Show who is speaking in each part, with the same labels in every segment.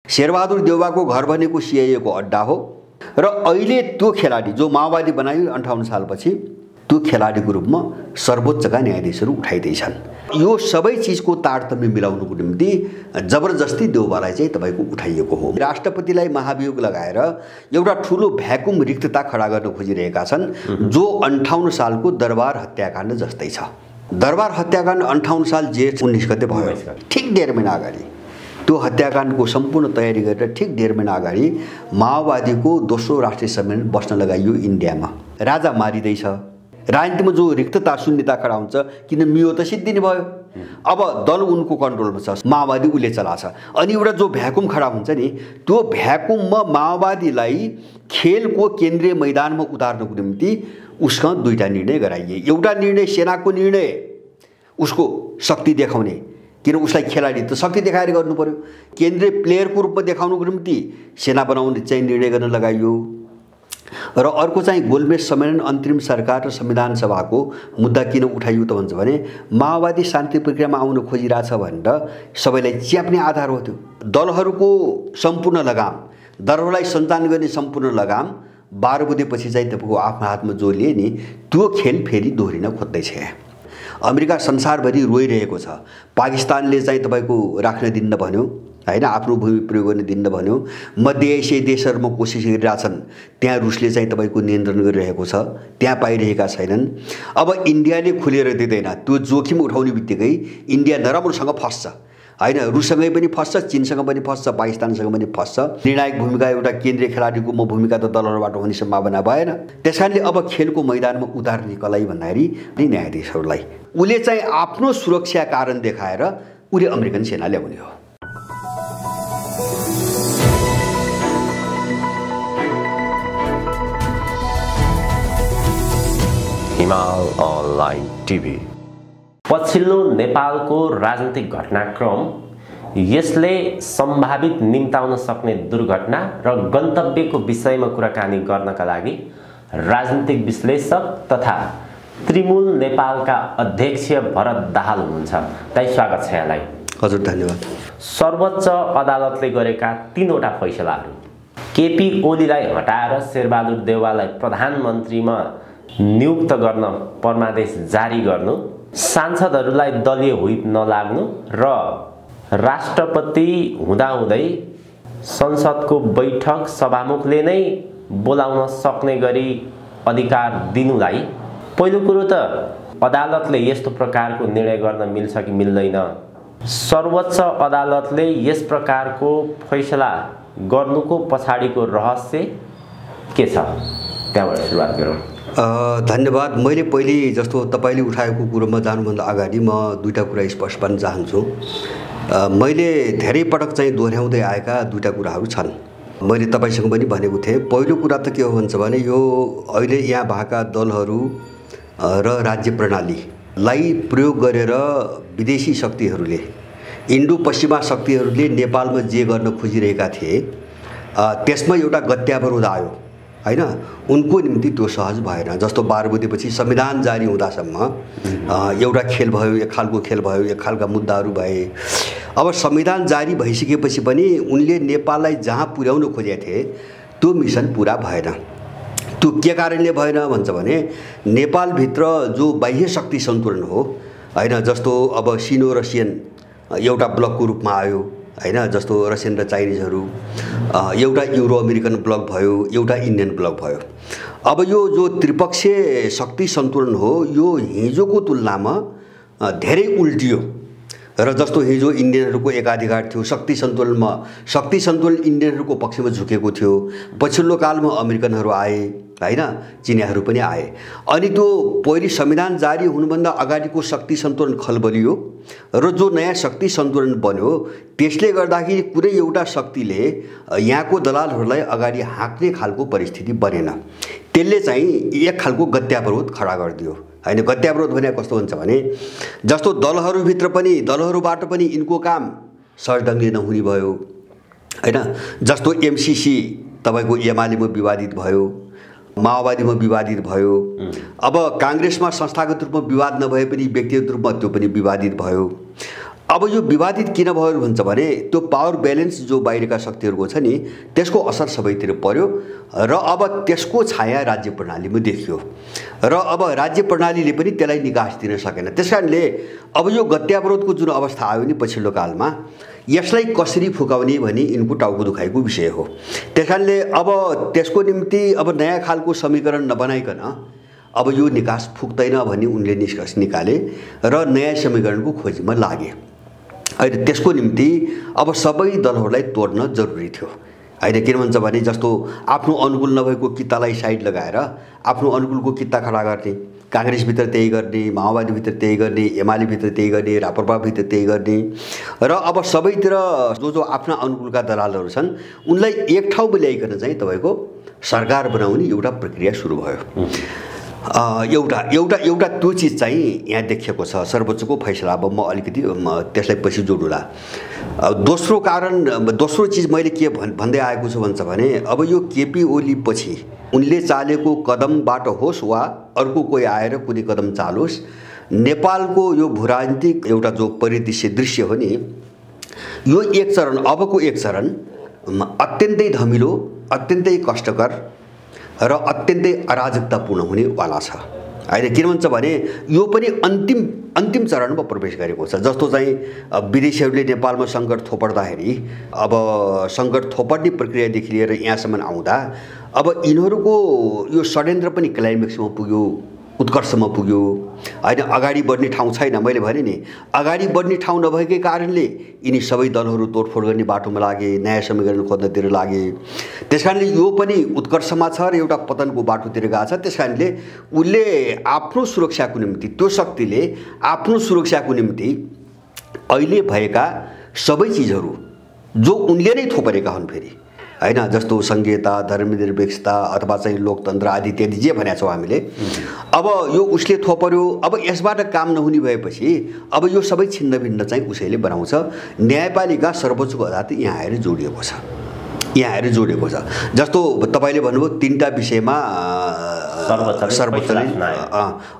Speaker 1: शेरबहादुर देउवाको घर भनेको CIA को अड्डा हो र अहिले त्यो खेलाडी जो माओवादी बनायो 58 सालपछि त्यो खेलाडीको रूपमा सर्वोच्चका न्यायाधीशहरू उठाइदैछन्। यो सबै चीजको तारतम्य मिलाउनुको निम्ति जबरजस्ती देउवालाई चाहिँ तपाईको उठाइएको हो। राष्ट्रपतिलाई महाभियोग लगाएर एउटा ठूलो भ्याकुम रिक्तता खडा गर्न खोजिरहेका छन् जो 58 सालको दरबार हत्याकाण्ड जस्तै छ। दरबार हत्याकाण्ड 58 साल जेठ 19 गते भयो, ठीक 1.5 महिना अगाडि। त्यो हत्याकाण्डको सम्पूर्ण तयारी गरेर ठीक 1.5 महिना अगाडि माओवादीको दोस्रो राष्ट्रिय सम्मेलन बस्न लगाइयो इन्डियामा। राजा मारिदैछ, राजनीतिमा जो रिक्तता शून्यता खडा हुन्छ, किन मियो त सिद्धिने भयो। अब दल उनको कन्ट्रोलमा छ, माओवादी उसले चलाछ। अनि एउटा जो भ्याकुम खडा हुन्छ नि, त्यो भ्याकुममा माओवादीलाई खेलको केन्द्रीय मैदानमा उतार्नको निम्ति उसका दुईटा निर्णय गराइए। एउटा निर्णय सेनाको निर्णय, उसको शक्ति देखाउने, किन उसलाई खेलाडी त शक्ति देखाएर गर्नु पर्यो। केन्द्रीय प्लेयरको रूपमा देखाउनुको निम्ति सेना बनाउने चाहिँ निर्णय गर्न लगाइयो। र अर्को चाहिँ गोलमेज सम्मेलन अन्तरिम सरकार र संविधान सभाको मुद्दा किन उठाइयो त भन्छ भने माओवादी शान्ति प्रक्रियामा आउन खोजिरहेछ भनेर सबैलाई च्याप्ने आधार हो। त्यो दलहरूको सम्पूर्ण लगाम, दलहरूलाई सञ्चालन गर्ने सम्पूर्ण लगाम 12 बजेपछि चाहिँ तपाईँको आफ्नो हातमा जो लिए नि, त्यो खेल फेरि दोहोरिन खोज्दैछ। अमेरिका संसारभरि रोइरहेको छ। पाकिस्तानले चाहिँ तपाईँको राख्न दिन्न भन्यो हैन, आफ्नो भूमि प्रयोग गर्ने दिन्न भन्यो। मध्य एसियाली देशहरूमा कोसिस गरिरहेछन्, त्यहाँ रुसले चाहिँ तपाईँको नियन्त्रण गरिरहेको छ, त्यहाँ पाइरहेका छैनन्। अब इन्डियाले खुलेर दिँदैन, त्यो जोखिम उठाउने बित्तिकै इन्डिया नराम्रोसँग फस्छ हैन। रुससँगै पनि फस्छ, चीनसँग पनि फस्छ, पाकिस्तानसँग पनि फस्छ। निर्णायक भूमिका एउटा केन्द्रीय खेलाडीको भूमिका त दलहरूबाट हुने सम्भावना भएन। त्यसकारणले अब खेलको मैदानमा उतार्ने कसलाई भन्दाखेरि न्यायाधीशहरूलाई उसले चाहिँ आफ्नो सुरक्षा कारण देखाएर उसले अमेरिकन सेना ल्याउने हो।
Speaker 2: हिमाल अनलाइन टिभी। पछिल्लो नेपालको राजनीतिक घटनाक्रम, यसले सम्भावित निम्ताउन सक्ने दुर्घटना र गन्तव्यको विषयमा कुराकानी गर्नका लागि राजनीतिक विश्लेषक तथा त्रिमूल नेपालका अध्यक्ष भरत दाहाल हुनुहुन्छ। ताई स्वागत छ यहाँलाई।
Speaker 1: हजुर धन्यवाद।
Speaker 2: सर्वोच्च अदालतले गरेका 3 वटा फैसलाहरू, केपी ओलीलाई हटाएर शेरबहादुर देउवालाई प्रधानमन्त्रीमा नियुक्त गर्न परमादेश जारी गर्नु, सांसदहरूलाई दलीय हुइप नलाग्नु र राष्ट्रपति हुँदाहुँदै संसदको बैठक सभामुखले नै बोलाउन सक्ने गरी अधिकार दिनुलाई, पहिलो कुरो त अदालतले यस्तो प्रकारको निर्णय गर्न मिल्छ कि मिल्दैन? सर्वोच्च अदालतले यस प्रकारको फैसला गर्नुको पछाडिको रहस्य के छ? त्यहाँबाट सुरुवात गरौँ।
Speaker 1: धन्यवाद। मैले पहिले जस्तो तपाईले उठाएको कुरोमा जानुभन्दा अगाडि म दुईटा कुरा स्पष्ट गर्न चाहन्छु। मैले धेरै पटक चाहिँ दोहोर्याउँदै आएका दुईटा कुराहरू छन्। मैले तपाईसँग पनि भनेको थिएँ। पहिलो कुरा त के हो भन्छ भने यो अहिले यहाँ भएका दलहरू र राज्य प्रणालीलाई प्रयोग गरेर विदेशी शक्तिहरूले, इन्डो पश्चिमा शक्तिहरूले नेपालमा जे गर्न खोजिरहेका थिए त्यसमा एउटा गत्यावरोध आयो हैन। उनको निम्ति त्यो सहज भएन। जस्तो 12 बजेपछि संविधान जारी हुँदासम्म एउटा खेल भयो, एक खालको खेल भयो, एक खालका मुद्दाहरू भए। अब संविधान जारी भइसकेपछि पनि उनले नेपाललाई जहाँ पुर्याउन खोजेका थिए त्यो मिसन पुरा भएन। त्यो के कारणले भएन भन्छ भने नेपालभित्र जो बाह्य शक्ति सन्तुलन हो हैन, जस्तो अब सिनो रसियन एउटा ब्लकको रूपमा आयो हैन, जस्तो रसियन र चाइनिजहरू, एउटा युरो अमेरिकन ब्लक भयो, एउटा इन्डियन ब्लक भयो। अब यो जो त्रिपक्षीय शक्ति सन्तुलन हो यो हिजोको तुलनामा धेरै उल्टियो र जस्तो हिजो इन्डियनहरूको एकाधिकार थियो, शक्ति सन्तुलन इन्डियनहरूको पक्षमा झुकेको थियो। पछिल्लो कालमा अमेरिकनहरू आए हैन, चिनियाहरू पनि आए। अनि त्यो पहिले संविधान जारी हुनुभन्दा अगाडिको शक्ति सन्तुलन खलबलियो र जो नयाँ शक्ति सन्तुलन बन्यो त्यसले गर्दाखेरि कुनै एउटा शक्तिले यहाँको दलालहरूलाई अगाडि हाँक्ने खालको परिस्थिति बनेन। त्यसले चाहिँ एक खालको गत्यावरोध खडा गरिदियो हैन। गत्यावरोध भने कस्तो हुन्छ भने जस्तो दलहरूबाट पनि यिनको काम सहज ढङ्गले नहुने भयो हैन। जस्तो एमसीसी तपाईको एमालेमा विवादित भयो, माओवादीमा विवादित भयो। अब कांग्रेसमा संस्थागत रूपमा विवाद नभए पनि व्यक्तिगत रूपमा त्यो पनि विवादित भयो। अब यो विवादित किन भयो भन्छ भने त्यो पावर ब्यालेन्स जो बाहिरका शक्तिहरूको छ नि त्यसको असर सबैतिर पर्यो र अब त्यसको छाया राज्य प्रणालीमा देखियो र अब राज्य प्रणालीले पनि त्यसलाई निकास दिन सकेन। त्यसकारणले अब यो गत्यावरोधको जुन अवस्था आयो नि पछिल्लो कालमा यसलाई कसरी फुकाउने भनी यिनको टाउको दुखाइको विषय हो। त्यसकारणले अब त्यसको निम्ति अब नयाँ खालको समीकरण नबनाइकन अब यो निकास पुग्दैन भन्ने उनले निष्कर्ष निकाले र नयाँ समीकरणको खोजीमा लागे। अहिले त्यसको निम्ति अब सबै दलहरूलाई तोड्न जरुरी थियो। अहिले किन भन्छ भने जस्तो आफ्नो अनुकूल नभएको कितालाई साइड लगाएर आफ्नो अनुकूलको किता खडा गर्ने, काङ्ग्रेसभित्र त्यही गर्ने, माओवादीभित्र त्यही गर्ने, एमालेभित्र त्यही गर्ने, राप्रपाभित्र त्यही गर्ने र अब सबैतिर जो आफ्ना अनुकूलका दलालहरू छन् उनलाई एक ठाउँमा ल्याइकन चाहिँ तपाईँको सरकार बनाउने एउटा प्रक्रिया सुरु भयो। एउटा त्यो चिज चाहिँ यहाँ देखिएको छ सर्वोच्चको फैसला। अब म अलिकति त्यसलाई पछि जोडुला। दोस्रो चिज मैले के भन्दै आएको छु भन्छ भने अब यो केपी ओली पछि उनले चालेको कदमबाट होस् वा अर्को कोही आएर कुनै कदम चालोस्, नेपालको यो भूराजनीतिक एउटा जो परिदृश्य दृश्य हो नि यो एक चरण अबको एक चरण अत्यन्तै धमिलो, अत्यन्तै कष्टकर र अत्यन्तै अराजकतापूर्ण हुनेवाला छ। अहिले किन भन्छ भने यो पनि अन्तिम चरणमा प्रवेश गरेको छ। जस्तो चाहिँ विदेशीहरूले नेपालमा सङ्कट थोपर्दाखेरि अब सङ्कट थोपर्ने प्रक्रियादेखि लिएर यहाँसम्म आउँदा अब यिनीहरूको यो षड्यन्त्र पनि क्लाइमेक्समा पुग्यो, उत्कर्षमा पुग्यो। होइन अगाडि बढ्ने ठाउँ छैन। मैले भने नि अगाडि बढ्ने ठाउँ नभएकै कारणले यिनी सबै दलहरू तोडफोड गर्ने बाटोमा लागे, नयाँ समीकरण खोज्नतिर लागे। त्यसकारणले यो पनि उत्कर्षमा छ र एउटा पतनको बाटोतिर गएको छ। त्यसकारणले उसले आफ्नो सुरक्षाको निम्ति त्यो शक्तिले आफ्नो सुरक्षाको निम्ति अहिले भएका सबै चिजहरू जो उनले नै थोपरेका हुन् फेरि होइन जस्तो संघीयता, धर्मनिरपेक्षता अथवा चाहिँ लोकतन्त्र आदि इत्यादि जे भनेका छौँ हामीले अब यो उसले थोपर्यो। अब यसबाट काम नहुने भएपछि अब यो सबै छिन्न भिन्न चाहिँ उसैले बनाउँछ। न्यायपालिका सर्वोच्चको अदालत यहाँ आएर जोडिएको छ। जस्तो तपाईँले भन्नुभयो तीनटा विषयमा सर्वोच्चले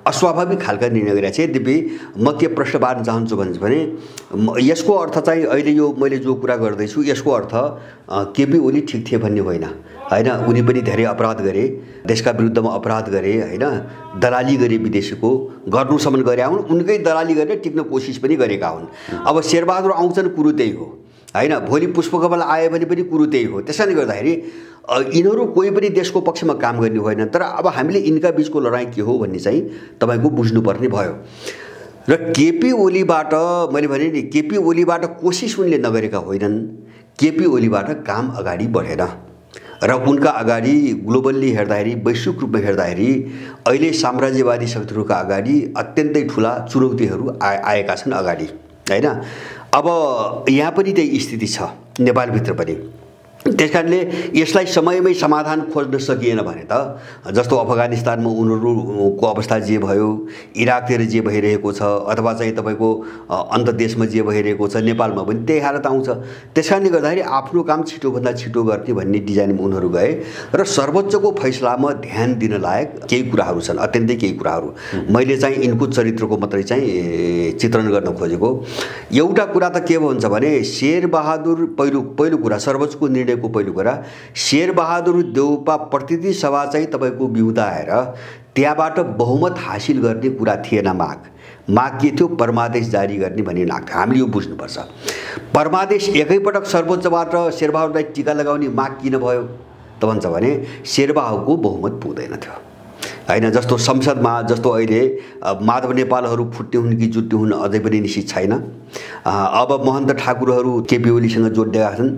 Speaker 1: अस्वाभाविक खालका निर्णय गरेको छ। यद्यपि म के प्रश्न पार्न चाहन्छु भने यसको अर्थ चाहिँ अहिले यो मैले जो कुरा गर्दैछु यसको अर्थ केपी ओली ठिक थिए भन्ने होइन। होइन उनी पनि धेरै अपराध गरे, देशका विरुद्धमा अपराध गरे, होइन दलाली गरे, विदेशीको गर्नुसम्म गरे हुन्, उनकै दलाली गरेर टिक्न कोसिस पनि गरेका हुन्। अब शेरबहादुर आउँछन् कुरो त्यही हो होइन, भोलि पुष्पकमल आयो भने पनि कुरो त्यही हो। त्यसैले गर्दाखेरि यिनीहरू कोही पनि देशको पक्षमा काम गर्ने होइन। तर अब हामीले यिनका बिचको लडाइँ के हो भन्ने चाहिँ तपाईँको बुझ्नुपर्ने भयो। र केपी ओलीबाट मैले भने नि केपी ओलीबाट कोसिस उनले नगरेका होइनन्, केपी ओलीबाट काम अगाडि बढेन र उनका अगाडि ग्लोबल्ली हेर्दाखेरि, वैश्विक रूपमा हेर्दाखेरि अहिले साम्राज्यवादी शक्तिहरूका अगाडि अत्यन्तै ठुला चुनौतीहरू आएका छन् अगाडि होइन। अब यहाँ पनि त्यही स्थिति छ नेपालभित्र पनि। त्यसकारणले यसलाई समयमै समाधान खोज्न सकिएन भने त जस्तो अफगानिस्तानमा उनीहरूको अवस्था जे भयो, इराकतिर जे भइरहेको छ अथवा चाहिँ तपाईँको अन्तदेशमा जे भइरहेको छ नेपालमा पनि त्यही हालत आउँछ। त्यसकारणले गर्दाखेरि आफ्नो काम छिटोभन्दा छिटो गर्ने भन्ने डिजाइनमा उनीहरू गए र सर्वोच्चको फैसलामा ध्यान दिन लायक केही कुराहरू छन्, अत्यन्तै केही कुराहरू। मैले चाहिँ यिनको चरित्रको मात्रै चाहिँ चित्रण गर्न खोजेको। एउटा कुरा त के भन्छ भने शेरबहादुर पहिलो कुरा सर्वोच्चको निर्णयको पहिलो कुरा शेरबहादुर देउपा प्रतिनिधि सभा चाहिँ तपाईँको बिउदा आएर त्यहाँबाट बहुमत हासिल गर्ने कुरा थिएन। माग के थियो? परमादेश जारी गर्ने भन्ने माग थियो। हामीले यो बुझ्नुपर्छ। परमादेश एकैपटक सर्वोच्चबाट शेरबहादुरलाई टीका लगाउने माग किन भयो त भन्छ भने शेरबहादुरको बहुमत पुग्दैन थियो होइन। जस्तो संसदमा जस्तो अहिले माधव नेपालहरू फुट्ने हुन् कि जुट्ने हुन् अझै पनि निश्चित छैन। अब महन्त ठाकुरहरू केपी ओलीसँग जोडिएका छन्।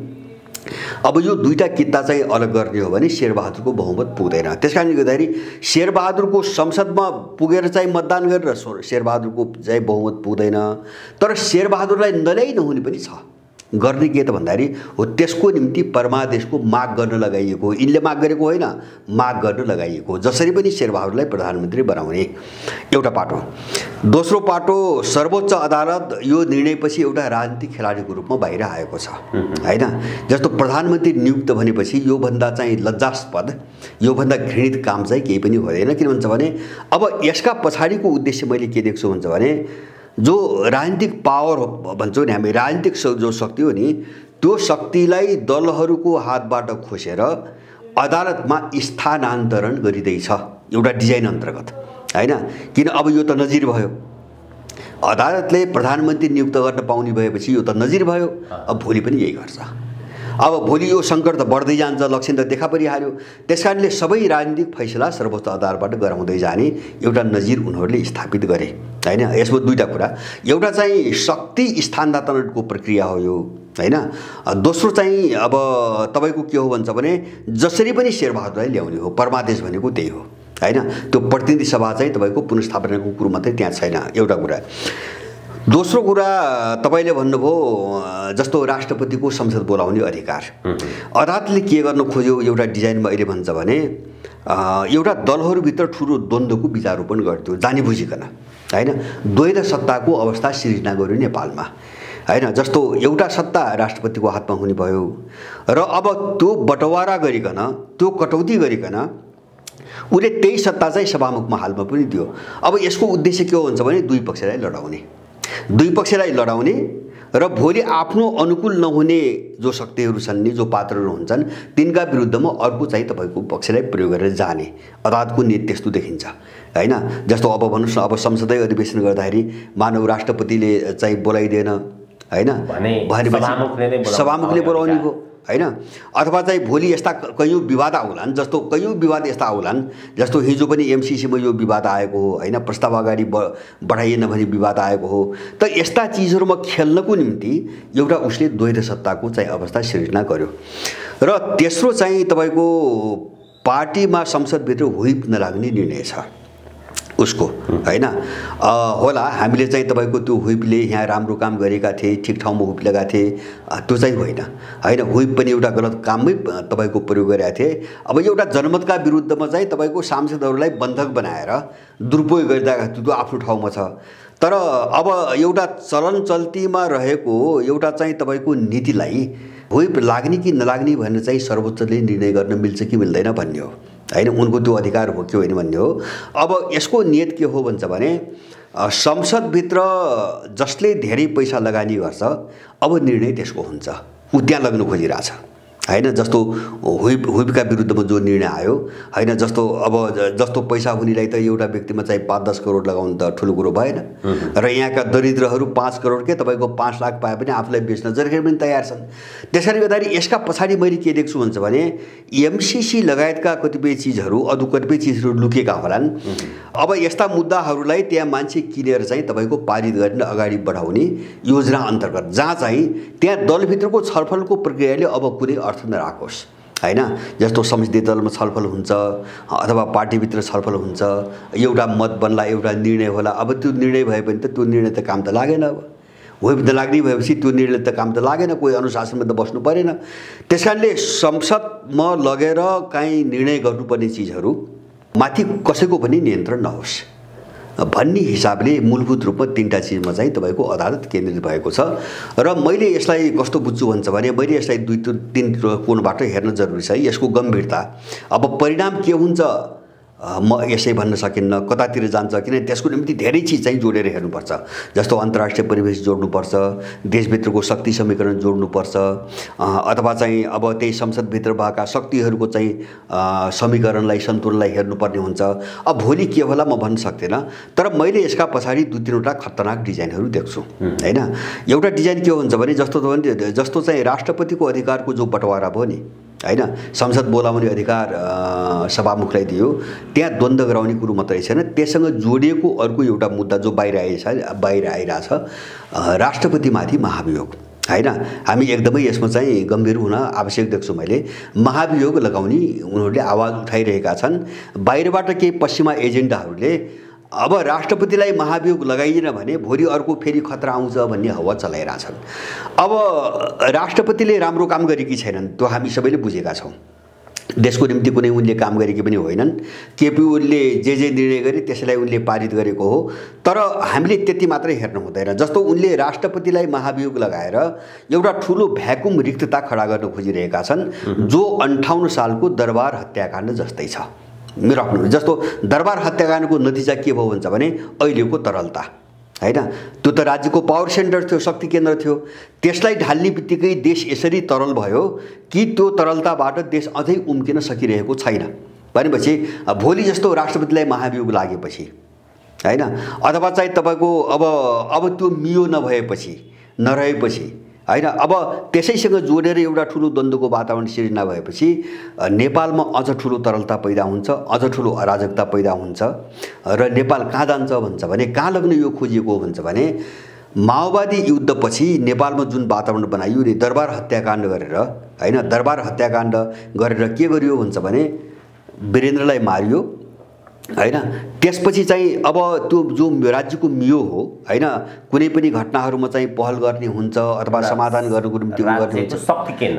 Speaker 1: अब यो दुईटा किता चाहिँ अलग गर्ने हो भने शेरबहादुरको बहुमत पुग्दैन। त्यसकारणले गर्दाखेरि शेरबहादुरको संसदमा पुगेर चाहिँ मतदान गरेर शेरबहादुरको चाहिँ बहुमत पुग्दैन। तर शेरबहादुरलाई नल्याइ नहुने पनि छ। गर्ने के त भन्दाखेरि हो त्यसको निम्ति परमादेशको माग गर्न लगाइएको हो। यिनले माग गरेको होइन, माग गर्न लगाइएको हो। जसरी पनि शेरबहादुरलाई प्रधानमन्त्री बनाउने एउटा पाटो। दोस्रो पाटो सर्वोच्च अदालत यो निर्णयपछि एउटा राजनीतिक खेलाडीको रूपमा बाहिर आएको छ होइन। जस्तो प्रधानमन्त्री नियुक्त भनेपछि योभन्दा चाहिँ लज्जास्पद, योभन्दा घृणित काम चाहिँ केही पनि हुँदैन। किन भन्छ भने अब यसका पछाडिको उद्देश्य मैले के देख्छु भन्छ भने जो राजनीतिक पावर भन्छौँ नि हामी, राजनीतिक जो शक्ति हो नि, त्यो शक्तिलाई दलहरूको हातबाट खोसेर अदालतमा स्थानान्तरण गरिँदैछ एउटा डिजाइन अन्तर्गत, हैन? किन अब यो त नजिर भयो, अदालतले प्रधानमन्त्री नियुक्त गर्न पाउने भएपछि यो त नजिर भयो। अब भोलि पनि यही गर्छ। अब भोलि यो सङ्कट त बढ्दै जान्छ, लक्षण त देखा परिहाल्यो। त्यसकारणले सबै राजनीतिक फैसला सर्वोच्च अदालतबाट गराउँदै जाने एउटा नजिर उनीहरूले स्थापित गरे, हैन? यसमा दुईटा कुरा, एउटा चाहिँ शक्ति स्थानान्तरणको प्रक्रिया हो यो, हैन? दोस्रो चाहिँ अब तपाईँको के हो भन्छ भने जसरी पनि शेरबहादुरलाई ल्याउने हो, परमादेश भनेको त्यही हो, हैन? त्यो प्रतिनिधि सभा चाहिँ तपाईँको पुनर्स्थापनाको कुरो मात्रै त्यहाँ छैन, एउटा कुरा। दोस्रो कुरा तपाईँले भन्नुभयो जस्तो राष्ट्रपतिको संसद बोलाउने अधिकार, अदालतले के गर्न खोज्यो एउटा डिजाइनमा अहिले भन्छ भने एउटा दलहरूभित्र ठुलो द्वन्द्वको बीजारोपण गर्थ्यो जानी बुझिकन, हैन? द्वैध सत्ताको अवस्था सिर्जना गर्यो नेपालमा, हैन? जस्तो एउटा सत्ता राष्ट्रपतिको हातमा हुने भयो र अब त्यो बटवारा गरिकन, त्यो कटौती गरिकन उसले त्यही सत्ता चाहिँ सभामुखमा हाल्न पनि दियो। अब यसको उद्देश्य के हो भन्छ भने दुई पक्षलाई लडाउने र भोलि आफ्नो अनुकूल नहुने जो शक्तिहरू छन् नि, जो पात्रहरू हुन्छन्, तिनका विरुद्धमा अर्को चाहिँ तपाईँको पक्षलाई प्रयोग गरेर जाने अदालतको नीति त्यस्तो देखिन्छ, हैन? जस्तो अब भन्नुहोस् न, अब संसदीय अधिवेशन गर्दाखेरि मानव राष्ट्रपतिले चाहिँ बोलाइदिएन, हैन? भनेपछि सभामुखले बोलाउने भयो, हैन? अथवा चाहिँ भोलि यस्ता कैयौँ विवाद आउलान्, जस्तो कैयौँ विवाद यस्ता आउलान्, जस्तो हिजो पनि एमसीसीमा यो विवाद आएको हो, हैन? प्रस्ताव अगाडि बढाइएन भने विवाद आएको हो। त यस्ता चिजहरूमा खेल्नको निम्ति एउटा उसले द्वैध सत्ताको चाहिँ अवस्था सिर्जना गर्यो। र तेस्रो चाहिँ तपाईँको पार्टीमा संसदभित्र व्हिप नलाग्ने निर्णय छ उसको, हैन? होला हामीले चाहिँ तपाईँको त्यो व्हिपले यहाँ राम्रो काम गरेका थिए, ठिक ठाउँमा व्हिप लगाएको थिए, त्यो चाहिँ होइन, हैन? व्हिप पनि एउटा गलत काममै तपाईँको प्रयोग गरेका थिए। अब एउटा जनमतका विरुद्धमा चाहिँ तपाईँको सांसदहरूलाई बन्धक बनाएर दुरुपयोग गरिरहेका त्यो आफ्नो ठाउँमा छ। तर अब एउटा चलन चल्तीमा रहेको एउटा चाहिँ तपाईँको नीतिलाई व्हिप लाग्ने कि नलाग्ने भनेर चाहिँ सर्वोच्चले निर्णय गर्न मिल्छ कि मिल्दैन भन्ने हो, हैन? उनको त्यो अधिकार हो कि होइन भन्ने हो। अब यसको नियत के हो भन्छ भने संसदभित्र जसले धेरै पैसा लगानी गर्छ अब निर्णय त्यसको हुन्छ, ऊ त्यहाँ लाग्नु खोजिरहेछ, हैन? जस्तो व्हिपका विरुद्धमा जो निर्णय आयो, हैन? जस्तो पैसा हुनेलाई त एउटा व्यक्तिमा चाहिँ 5-10 करोड लगाउनु त ठुलो कुरो भएन, र यहाँका दरिद्रहरू 5 करोड के तपाईँको 5 लाख पाए पनि आफूलाई बेच्न जर्खेर पनि तयार छन्। त्यसैले गर्दाखेरि यसका पछाडि मैले के देख्छु भन्छ भने एमसीसी लगायतका कतिपय चिजहरू, अरू कतिपय चिजहरू लुकेका होलान्। अब यस्ता मुद्दाहरूलाई त्यहाँ मान्छे किनेर चाहिँ तपाईँको पारित गरेर अगाडि बढाउने योजना अन्तर्गत, जहाँ चाहिँ त्यहाँ दलभित्रको छलफलको प्रक्रियाले अब कुनै अर्थ नराखोस्, हैन? जस्तो संसदीय दलमा छलफल हुन्छ अथवा पार्टीभित्र छलफल हुन्छ, एउटा मत बन्ला, एउटा निर्णय होला। अब त्यो निर्णय भए पनि त त्यो निर्णय त काम त लागेन, अब व्हिप नलाग्ने भएपछि त्यो निर्णय त काम त लागेन, कोही अनुशासनमा त बस्नु परेन। त्यसकारणले संसदमा लगेर काहीँ निर्णय गर्नुपर्ने चिजहरू माथि कसैको पनि नियन्त्रण नहोस् भन्ने हिसाबले मूलभूत रूपमा तीनटा चिजमा चाहिँ तपाईँको अदालत केन्द्रित भएको छ। र मैले यसलाई कस्तो बुझ्छु भन्छ भने मैले यसलाई 2-3 कोणबाट हेर्न जरुरी छ, यसको गम्भीरता। अब परिणाम के हुन्छ म यसै भन्न सकिन्न, कतातिर जान्छ, किनभने त्यसको निम्ति धेरै चिज चाहिँ जोडेर हेर्नुपर्छ। जस्तो अन्तर्राष्ट्रिय परिवेश जोड्नुपर्छ, देशभित्रको शक्ति समीकरण जोड्नुपर्छ, अथवा चाहिँ अब त्यही संसदभित्र भएका शक्तिहरूको चाहिँ समीकरणलाई, सन्तुलनलाई हेर्नुपर्ने हुन्छ। अब भोलि के होला म भन्न सक्दिनँ, तर मैले यसका पछाडि 2-3वटा खतरनाक डिजाइनहरू देख्छु, हैन? एउटा डिजाइन के हुन्छ भने जस्तो चाहिँ राष्ट्रपतिको अधिकारको जो बटवारा भयो नि, हैन? संसद बोलाउने अधिकार सभामुखलाई दियो, त्यहाँ द्वन्द्व गराउने कुरो मात्रै छैन, त्यससँग जोडिएको अर्को एउटा मुद्दा जो बाहिर आइरहेछ राष्ट्रपतिमाथि महाभियोग, हैन? हामी एकदमै यसमा चाहिँ गम्भीर हुन आवश्यक देख्छु मैले। महाभियोग लगाउने उनीहरूले आवाज उठाइरहेका छन्। बाहिरबाट केही पश्चिमा एजेन्डाहरूले अब राष्ट्रपतिलाई महाभियोग लगाइएन भने भोलि अर्को फेरि खतरा आउँछ भन्ने हावा चलाइरहेछन्। अब राष्ट्रपतिले राम्रो काम गरेकी छैनन्, त्यो हामी सबैले बुझेका छौँ। देशको निम्ति कुनै उनले काम गरेकी पनि होइनन्। केपी ओलीले जे निर्णय गरे त्यसैलाई उनले पारित गरेको हो। तर हामीले त्यति मात्रै हेर्नु हुँदैन। जस्तो उनले राष्ट्रपतिलाई महाभियोग लगाएर एउटा ठुलो भ्याकुम रिक्तता खडा गर्न खोजिरहेका छन्, जो 58 सालको दरबार हत्याकाण्ड जस्तै छ। मेरो आफ्नो जस्तो दरबार हत्याकाण्डको नतिजा के भयो भन्छ भने अहिलेको तरलता, हैन। त्यो त राज्यको पावर सेन्टर थियो, शक्ति केन्द्र थियो। त्यसलाई ढाल्ने बित्तिकै देश यसरी तरल भयो कि त्यो तरलताबाट देश अझै उम्किन सकिरहेको छैन भनेपछि भोलि जस्तो राष्ट्रपतिलाई महाभियोग लागेपछि हैन, अथवा चाहिँ तपाईको अब त्यो मियो नभएपछि नरहेपछि हैन, अब त्यसैसँग जोडेर एउटा ठुलो द्वन्द्वको वातावरण सिर्जना भएपछि नेपालमा अझ ठुलो तरलता पैदा हुन्छ, अझ ठुलो अराजकता पैदा हुन्छ र नेपाल कहाँ जान्छ भन्छ भने, कहाँ लग्न यो खोजिएको भन्छ भने माओवादी युद्धपछि नेपालमा जुन वातावरण बनाइयो नि दरबार हत्याकाण्ड गरेर हैन, दरबार हत्याकाण्ड गरेर के गरियो भन्छ भने वीरेन्द्रलाई मारियो हैन। त्यसपछि चाहिँ अब त्यो जो राज्यको मियो हो हैन, कुनै पनि घटनाहरूमा चाहिँ पहल गर्ने हुन्छ अथवा समाधान गर्नको निम्ति गर्ने हुन्छ,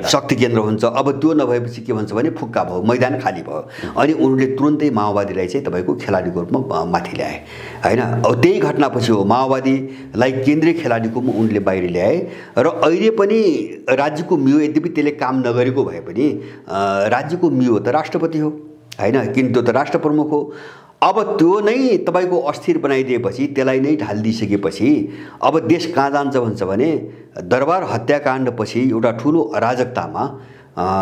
Speaker 1: शक्ति केन्द्र हुन्छ। अब त्यो नभएपछि के भन्छ भने फुक्का भयो, मैदान खाली भयो। अनि उनले तुरुन्तै माओवादीलाई चाहिँ तपाईको खेलाडीको रूपमा माथि ल्याए हैन। अब त्यही घटनापछि हो माओवादीलाई केन्द्रीय खेलाडीको रूपमा उनले बाहिर ल्याए र अहिले पनि राज्यको मियो यद्यपि त्यसले काम नगरेको भए पनि राज्यको मियो त राष्ट्रपति हो हैन, किन त्यो त राष्ट्र प्रमुख हो। अब त्यो नै तपाईको अस्थिर बनाइदिएपछि, त्यसलाई नै ढालिदिइसकेपछि अब देश कहाँ जान्छ भन्छ भने दरबार हत्याकाण्डपछि एउटा ठुलो अराजकतामा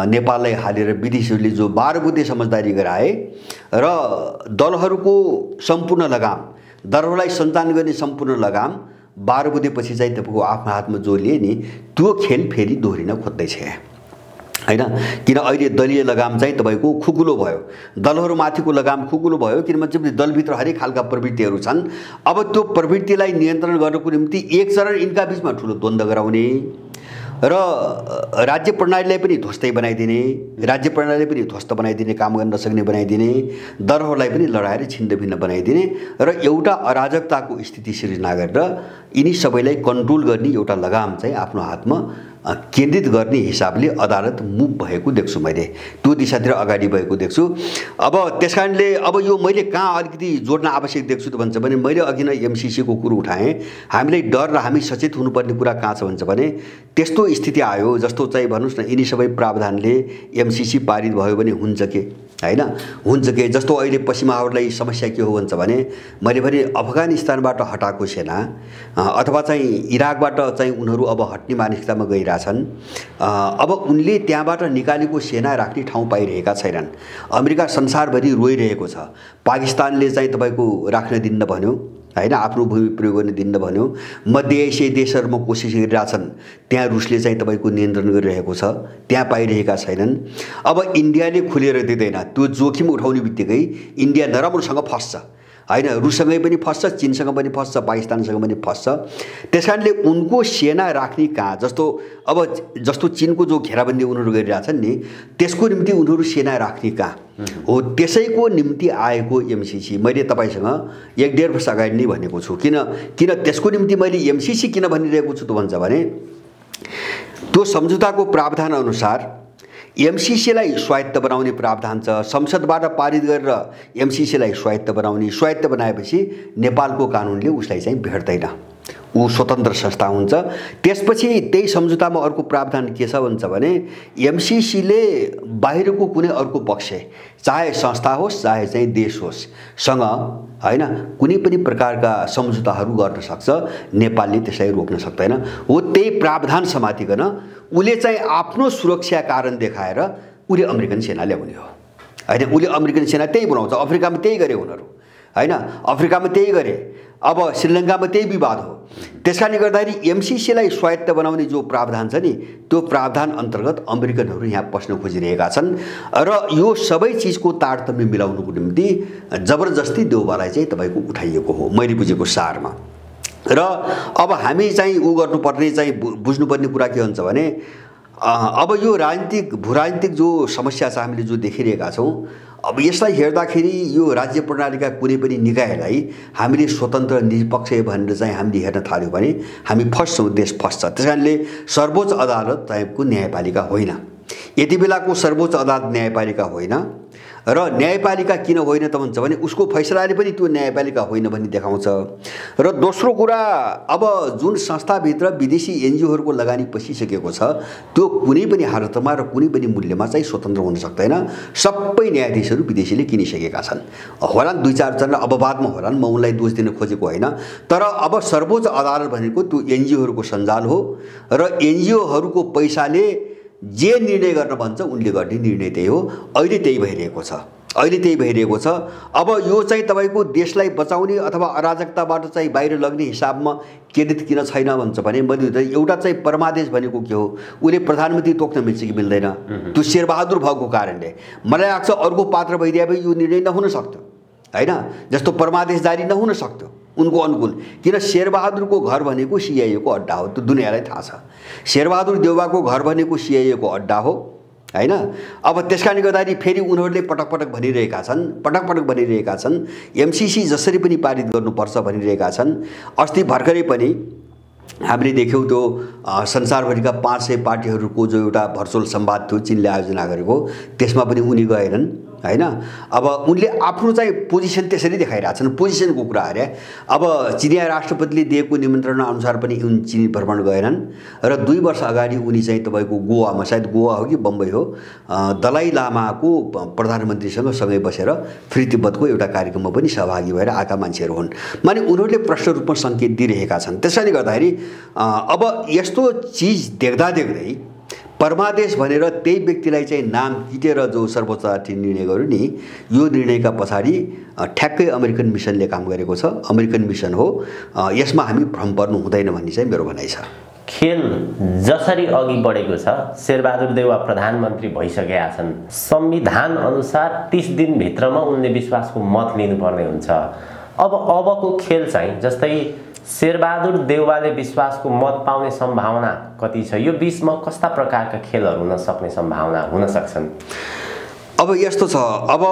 Speaker 1: नेपाललाई हालेर विदेशीहरूले जो 12 बुँदे समझदारी गराए र दलहरूको सम्पूर्ण लगाम, दलहरूलाई सञ्चालन गर्ने सम्पूर्ण लगाम 12 बुँदेपछि चाहिँ तपाईँको आफ्नो हातमा जो लिए नि त्यो खेल फेरि दोहोरिन खोज्दैछ हैन। किन अहिले दलीय लगाम चाहिँ तपाईको खुकुलो भयो, दलहरूमाथिको लगाम खुकुलो भयो, किनभने दलभित्र हरेक खालका प्रवृत्तिहरू छन्। अब त्यो प्रवृत्तिलाई नियन्त्रण गर्नको निम्ति एक चरण यिनका बीचमा ठुलो द्वन्द्व गराउने र राज्य प्रणालीलाई पनि ध्वस्तै बनाइदिने, राज्य प्रणालीलाई पनि ध्वस्त बनाइदिने, काम गर्न नसक्ने बनाइदिने, दलहरूलाई पनि लडाएर छिन्नभिन्न बनाइदिने र एउटा अराजकताको स्थिति सिर्जना गरेर यिनी सबैलाई कन्ट्रोल गर्ने एउटा लगाम चाहिँ आफ्नो हातमा केन्द्रित गर्ने हिसाबले अदालत मुभ भएको देख्छु मैले, त्यो दिशातिर अगाडि भएको देख्छु। अब त्यसकारणले अब यो मैले कहाँ अलिकति जोड्न आवश्यक देख्छु त भन्छ भने मैले अघि नै एमसीसीको कुरो उठाएँ। हामीलाई डर र हामी सचेत हुनुपर्ने कुरा कहाँ छ भन्छ भने त्यस्तो स्थिति आयो जस्तो चाहिँ भन्नुहोस् न यिनी सबै प्रावधानले एमसीसी पारित भयो भने हुन्छ के हैन, हुन्छ के। जस्तो अहिले पश्चिमाहरूलाई समस्या के हो भन्छ भने मैले भने अफगानिस्तानबाट हटाएको सेना अथवा चाहिँ इराकबाट चाहिँ उनीहरू अब हट्ने मानसिकतामा गइरहेछन्। अब उनले त्यहाँबाट निकालेको सेना राख्ने ठाउँ पाइरहेका छैनन्। अमेरिका संसारभरि रोइरहेको छ। पाकिस्तानले चाहिँ तपाईँको राख्न दिन्न भन्यो हैन, आफ्नो भूमि प्रयोग गर्ने दिन्न भन्यो। मध्य एसियाली देशहरूमा कोसिस गरिरहेछन्, त्यहाँ रुसले चाहिँ तपाईको नियन्त्रण गरिरहेको छ, त्यहाँ पाइरहेका छैनन्। अब इन्डियाले खुलेर दिँदैन, त्यो जोखिम उठाउने बित्तिकै इन्डिया नराम्रोसँग फस्छ हैन, रुससँगै पनि फस्छ, चीनसँग पनि फस्छ, पाकिस्तानसँग पनि फस्छ। त्यसकारणले उनको सेना राख्ने कहाँ, जस्तो चीनको जो घेराबन्दी उनीहरू गरिरहेछन् नि त्यसको निम्ति उनीहरू सेना राख्ने कहाँ हो, त्यसैको निम्ति आएको एमसीसी। मैले तपाईसँग 1.5 वर्ष अगाडि नै भनेको छु। किन त्यसको निम्ति मैले एमसीसी किन भनिरहेको छु त भन्छ भने त्यो सम्झौताको प्रावधान अनुसार एमसीसीलाई स्वायत्त बनाउने प्रावधान छ। संसदबाट पारित गरेर एमसीसीलाई स्वायत्त बनाउने, स्वायत्त बनाएपछि नेपालको कानुनले उसलाई चाहिँ भेट्दैन, ऊ स्वतन्त्र संस्था हुन्छ। त्यसपछि त्यही सम्झौतामा अर्को प्रावधान के छ भन्छ भने एमसीसीले बाहिरको कुनै अर्को पक्ष चाहे संस्था होस् चाहे चाहिँ देश होस् सँग हैन कुनै पनि प्रकारका सम्झौताहरू गर्न सक्छ, नेपालले त्यसलाई रोक्न सक्दैन। हो त्यही प्रावधान समातिकन उले चाहिँ आफ्नो सुरक्षा कारण देखाएर उले अमेरिकन सेना ल्याउने हो हैन। उले अमेरिकन सेना त्यही बनाउँछ, अफ्रिकामा त्यही गरे उनीहरू हैन, अफ्रिकामा त्यही गरे, अब श्रीलङ्कामा त्यही विवाद हो। त्यसकारणले गर्दाखेरि एमसीसीलाई स्वायत्त बनाउने जो प्रावधान छ नि त्यो प्रावधान अन्तर्गत अमेरिकनहरू यहाँ पस्न खोजिरहेका छन् र यो सबै चिजको तारतम्य मिलाउनुको निम्ति जबरजस्ती देउबालाई चाहिँ तपाईको उठाइएको हो मैले बुझेको सारमा। र अब हामी चाहिँ गर्नुपर्ने चाहिँ बुझ्नुपर्ने कुरा के हुन्छ भने अब यो भूराजनीतिक जो समस्या छ हामीले जो देखिरहेका छौँ, अब यसलाई हेर्दाखेरि यो राज्य प्रणालीका कुनै पनि निकायलाई हामीले स्वतन्त्र निष्पक्ष भनेर चाहिँ हामीले हेर्न थाल्यौँ भने हामी फस्छौँ, देश फस्छ। त्यसकारणले सर्वोच्च अदालत टाइपको न्यायपालिका होइन, यति बेलाको सर्वोच्च अदालत न्यायपालिका होइन र न्यायपालिका किन होइन त भन्छ भने उसको फैसलाले पनि त्यो न्यायपालिका होइन भन्ने देखाउँछ। र दोस्रो कुरा, अब जुन संस्थाभित्र विदेशी एनजिओहरूको लगानी पसिसकेको छ त्यो कुनै पनि हालतमा र कुनै पनि मूल्यमा चाहिँ स्वतन्त्र हुन सक्दैन। सबै न्यायाधीशहरू विदेशीले किनिसकेका छन्। होलान् 2-4 जना अपवादमा होलान्, म उनलाई दोष दिन खोजेको होइन। तर अब सर्वोच्च अदालत भनेको त्यो एनजिओहरूको सञ्जाल हो र एनजिओहरूको पैसाले जे निर्णय गर्न भन्छ उनले गर्ने निर्णय त्यही हो। अहिले त्यही भइरहेको छ। अब यो चाहिँ तपाईको देशलाई बचाउने अथवा अराजकताबाट चाहिँ बाहिर लग्ने हिसाबमा केन्द्रित किन छैन भन्छ भने मैले एउटा चाहिँ परमादेश भनेको के हो, उसले प्रधानमन्त्री तोक्न मिल्छ कि मिल्दैन, त्यो शेरबहादुर भएको कारणले मलाई लाग्छ अर्को पात्र भइदिए भए यो निर्णय नहुन सक्थ्यो हैन। जस्तो परमादेश जारी नहुन सक्थ्यो उनको अनुकूल, किन शेरबहादुरको घर भनेको सिआइएको अड्डा हो, त्यो दुनियाँलाई थाहा छ। शेरबहादुर देउवाको घर भनेको सिआइएको अड्डा हो हैन। अब त्यसकारणले गर्दाखेरि फेरि उनीहरूले पटक पटक भनिरहेका छन् एमसीसी जसरी पनि पारित गर्नुपर्छ भनिरहेका छन्। अस्ति भर्खरै पनि हामीले देख्यौँ त्यो संसारभरिका 500 पार्टीहरूको जो एउटा भर्चुअल संवाद थियो चीनले आयोजना गरेको, त्यसमा पनि उनी गएनन् हैन। अब उनले आफ्नो चाहिँ पोजिसन त्यसरी देखाइरहेछन्, पोजिसनको कुरा अरे। अब चिनिया राष्ट्रपतिले दिएको निमन्त्रणा अनुसार पनि उनी चीन भ्रमण गएनन् र 2 वर्ष अगाडि उनी चाहिँ तपाईको गोवामा, सायद गोवा हो कि बम्बई हो, दलाई लामाको प्रधानमन्त्रीसँग सँगै बसेर फ्री तिब्बतको एउटा कार्यक्रममा पनि सहभागी भएर आएका मान्छेहरू हुन्। माने उनीहरूले प्रष्ट रूपमा सङ्केत दिइरहेका छन्। त्यसैले गर्दाखेरि अब यस्तो चिज देख्दा देख्दै परमादेश भनेर त्यही व्यक्तिलाई चाहिँ नाम किटेर जो सर्वोच्च अदालतले निर्णय गर्यो नि, यो निर्णयका पछाडि ठ्याक्कै अमेरिकन मिसनले काम गरेको छ। अमेरिकन मिसन हो, यसमा हामी भ्रम पर्नु हुँदैन भन्ने चाहिँ मेरो भनाइ छ।
Speaker 2: खेल जसरी अघि बढेको छ, शेरबहादुर देउवा प्रधानमन्त्री भइसकेका छन्, संविधान अनुसार 30 दिनभित्रमा उनले विश्वासको मत लिनुपर्ने हुन्छ। अबको खेल चाहिँ जस्तै शेरबहादुर देउवाले विश्वासको मत पाउने सम्भावना कति छ? यो बीचमा कस्ता प्रकारका खेलहरू हुन सक्ने सम्भावना हुन सक्छन्?
Speaker 1: अब यस्तो छ, अब